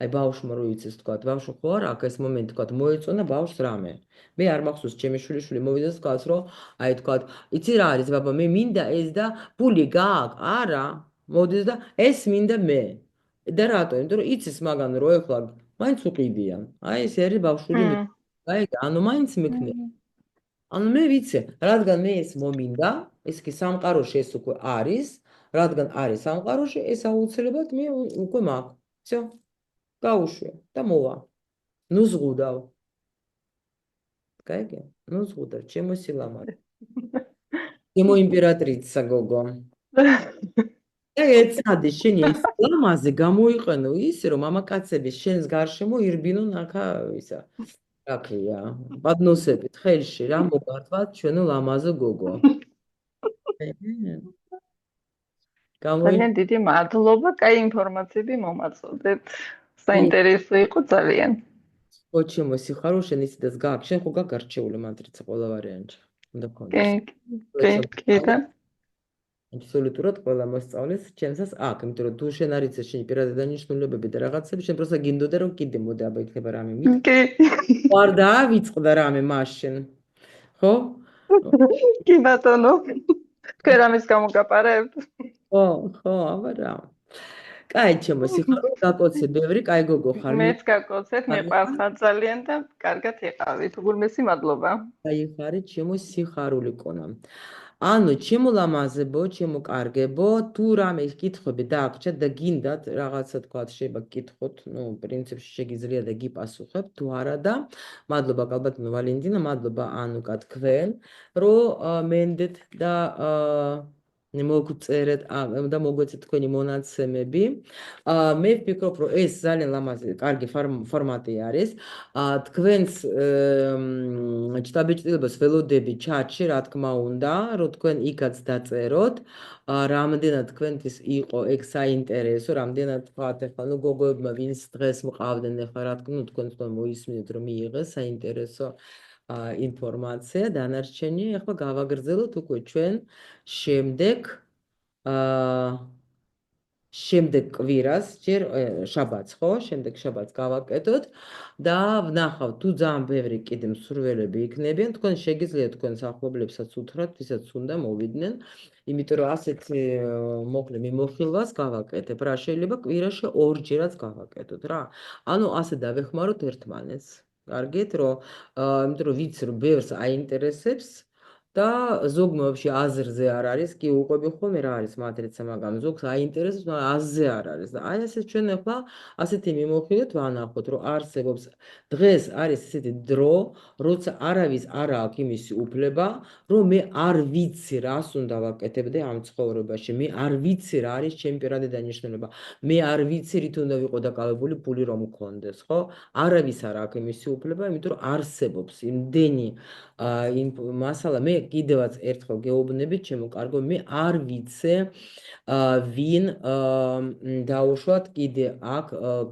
აი ბავშვმა რო იცის თქვათ, ბავშვი ხო არა, აქ ეს მომენტი თქვათ, მოეწონა ბავშვს რამე. მე არ მახსოვს, ჩემი შვილი მოვიდეს თქვათ, რომ აი თქვათ, იცი რა არის, ბაბა, მე მინდა ეს და ფული გააქვს, არა, მოდის და ეს მინდა მე. და რატო? იმიტომ რომ იცის მაგან რო ეხლა მაინც უყიდიან. აი ეს არის ბავშვური მიდგომა. აი, ანუ მაინც მექნება. ანუ მე ვიცი, რადგან მე ეს მომინდა, ეს კი სამყაროში ეს უკვე არის, რადგან არის სამყაროში, ეს აუცილებლად მე უკვე მაქვს. всё. გაუშვე და მოვა. ნუ ზღუდავ. კაი? ნუ ზღუდავ, ჩემო სილამაზე. ჩემო იმპერატრიცა გოგო. ეცადი შენი სილამაზე გამოიყენო ისე, რომ მამაკაცები შენს გარშემო ირბინონ ახა ისა. რა ქვია, ბადნოსებით ხელში რა მოგართვათ ჩვენო ლამაზო გოგო. ძალიან დიდი მადლობა, კაი ინფორმაციები მომაწოდეთ. საინტერესო იყო ძალიან. ხო, ჩემო სიხარო შენ ისედაც გაქვს, შენ ხო გაქვს გარჩეული მატრიცა ყველა ვარიანტში. უნდა გქონდეს. კი და აბსოლუტურად ყველა მოსწავლეს ჩემსას აქ, იმიტომ რომ თუ შენ არ იცი შენი პირადი დანიშნულებები და რაღაცები, შენ პროსტა გინდოდა რომ კიდე მოდი აბა იქნება რამე მით. კი. არ დაავიწყდა რამე მაშინ. ხო? კი ბატონო. თქვენ რამეს გამოგაპარებთ? ხო, აბა რა. კაი, ჩემო სიხარო, გაკოცე ბევრი, კაი გოგო ხარ. მეც გაკოცეთ, მეყარხარ ძალიან და კარგად იყავით. უგულმესი მადლობა. კაი ხარი, ჩემო სიხარული კონა. ანუ ჩემო ლამაზებო, ჩემო კარგებო, თუ რამე კითხვები დააგჭათ და გინდათ რაღაცა თქვა შეიძლება გკითხოთ, ну, პრინციპში შეგიძლია და გიპასუხებთ, თუ არა და მადლობა კალბატონო ვალენტინა, მადლობა ანუკა თქვენ, რომ მენდეთ და მოგწერეთ და მოგვეცეთ თქვენი მონაცემები. მე ვფიქრობ, რომ ეს ძალიან ლამაზი, კარგი ფორმატი არის. თქვენს ჩტაბეჭდილებას ველოდები ჩატში, რა თქმა უნდა, რომ თქვენ იქაც დაწეროთ, რამდენად თქვენთვის იყო ეგ საინტერესო, რამდენად თქვათ, ახლა ნუ გოგოებმა ვინც დღეს მყავდნენ, ახლა რა თქმა უნდა, თქვენ თვითონ მოისმინეთ, რომ მიიღეს საინტერესო ინფორმაცია, დანარჩენი, ახლა გავაგრძელოთ უკვე ჩვენ შემდეგ კვირას, ჯერ შაბათს, ხო? შემდეგ შაბათს გავაკეთოთ და ვნახავთ, თუ ძალიან ბევრი კიდე მსურველები იქნებიან, თქვენ შეგიძლიათ თქვენს ახლობლებსაც უთხრათ, ვისაც უნდა მოვიდნენ, იმიტომ რომ ასეთ მოკლე მიმოხილვას გავაკეთებ, რა შეიძლება კვირაში ორჯერაც გავაკეთოთ რა. ანუ ასე დავეხმაროთ ერთმანეთს. კარგით, რომ იმიტომ რომ ვიცი რომ ბევრს აინტერესებს და ზოგმა вообще აზრზე არ არის, კი უყვები ხოლმე რა არის მატრიცა, მაგრამ ზოგს აინტერესებს, მაგრამ აზრზე არ არის და აი ასე ჩვენ ახლა ასეთი მიმოხილვით ვანახოთ, რომ არსებობს დღეს არის ესეთი დრო, როცა არავის არ აქვს იმისი უფლება, რომ მე არ ვიცი რას უნდა ვაკეთებდე ამ ცხოვრებაში, მე არ ვიცი რა არის ჩემი პირადი დანიშნულება, მე არ ვიცი რით უნდა ვიყო დაკავებული ფული რომ მქონდეს, ხო? არავის არ აქვს იმისი უფლება, იმიტომ რომ არსებობს იმდენი მასალა, მე კიდევაც ერთხელ გეუბნებით, ჩემო კარგო, მე არ ვიცე ვინ დაუშვათ კიდე აქ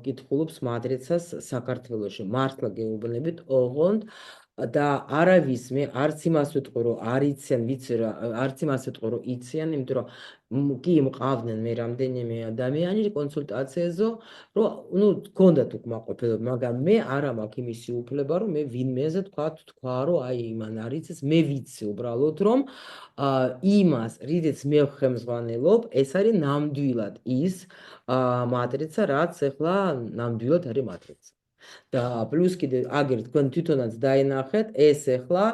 კითხულობს მატრიცას საქართველოში. მართლა გეუბნებით, ოღონდ და არავის მე არც იმას ვიტყვი, რომ არ იციან, ვიცი რა, არც იმას ვიტყვი, რომ იციან, იმიტომ რომ კი მყავდნენ მე რამდენიმე ადამიანი კონსულტაციაზე, რომ ну გქონდათ უკმაყოფილება, მაგრამ მე არა მაქვს იმისი უფლება, რომ მე ვინმეზე თქვა, რომ აი იმან არ იცის, მე ვიცი უბრალოდ, რომ იმას, რითიც მე ხემძღვანელობ, ეს არის ნამდვილად ის მატრიცა, რაც ახლა ნამდვილად არის მატრიცა. და პლუს კიდე აგერ თქვენ თვითონაც დაენახეთ, ეს ახლა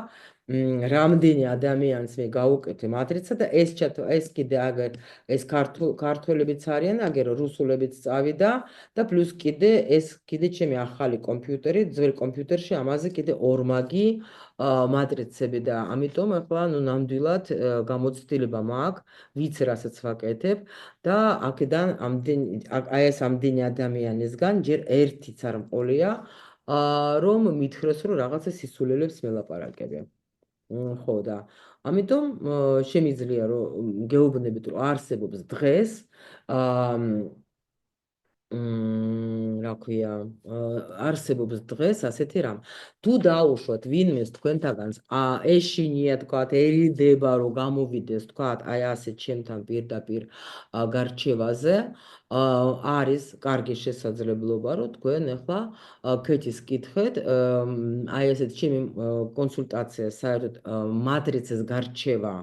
რამდენი ადამიანს მე გავუკეთე მატრიცა და ეს კიდე აგერ ეს ქართველებიც არიან, აგერ რუსულებიც წავიდა და პლუს კიდე ეს კიდე ჩემი ახალი კომპიუტერი, ძველ კომპიუტერში ამაზე კიდე ორმაგი მატრიცები და ამიტომ ახლა ნუ ნამდვილად გამოცდილება მაქვს, ვიცი რასაც ვაკეთებ და აქედან აი ეს ამდენი ადამიანისგან ჯერ ერთიც არ მყოლია, რომ მითხრეს, რომ რაღაცა სისულელებს მელაპარაკები. ხო და ამიტომ შემიძლია რომ გეუბნებით, რომ არსებობს დღეს რა ქვია, არსებობს დღეს ასეთი რამ. თუ დაუშვათ ვინმეს თქვენთაგანს ეშინია თქვათ, ერიდება რომ გამოვიდეს თქვათ, აი ასე ჩემთან პირდაპირ გარჩევაზე, არის კარგი შესაძლებლობა, რომ თქვენ ახლა ქეთის კითხეთ, აი ესეთ ჩემი კონსულტაცია საერთოდ მატრიცის გარჩევა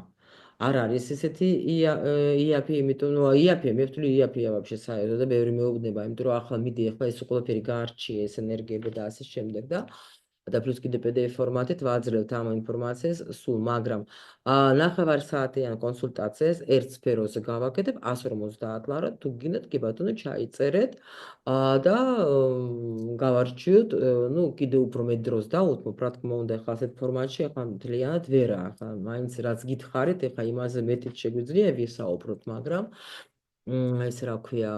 არ არის ესეთი იაფი, იმიტომ რომ იაფია, მე ვთვლი იაფია вообще საერთოდ და ბევრი მეუბნება, იმიტომ რომ ახლა მიდი, ახლა ეს ყველაფერი გაარჩიე, ეს ენერგიები და ასე შემდეგ და პლუს კიდე PDF ფორმატით ვაძლევთ ამ ინფორმაციას სულ, მაგრამ 9 საათიან კონსულტაციას ერთ სფეროზე გავაკეთებ 150 ლარად, თუ გინდათ კი ბატონო ჩაიწერეთ და გავარჩიოთ, ну, კიდე უფრო მეტ დროს დავუთმობ, რა თქმა უნდა, ახლა ასეთ ფორმატში ახლა მთლიანად ვერა, ახლა მაინც რაც გითხარით, ახლა იმაზე მეტიც შეგვიძლია ვისაუბროთ, მაგრამ ეს რა ქვია,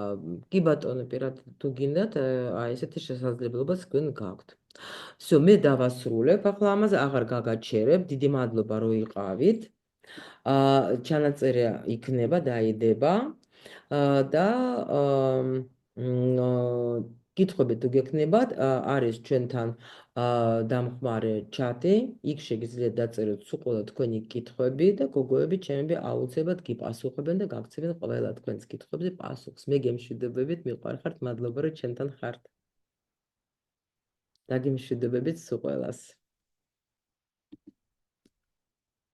კი ბატონო, პირად თუ გინდათ, აი ესეთი შესაძლებლობაც თქვენ გაქვთ. всё, მე დავასრულებ, ახლა ამაზე აღარ გაგაჩერებ, დიდი მადლობა რომ იყავით. ჩანაწერი იქნება, დაიდება და კითხვები თუ გექნებათ, არის ჩვენთან დამხმარე ჩატი, იქ შეგიძლიათ დაწეროთ სულ ყველა თქვენი კითხვები და გოგოები ჩემები აუცილებლად გიპასუხებენ და გაგცემენ ყველა თქვენს კითხვებზე პასუხს. მე გემშვიდობებით, მიყვარხართ, მადლობა რომ ჩემთან ხართ. და გემშვიდობებით სულ ყველას.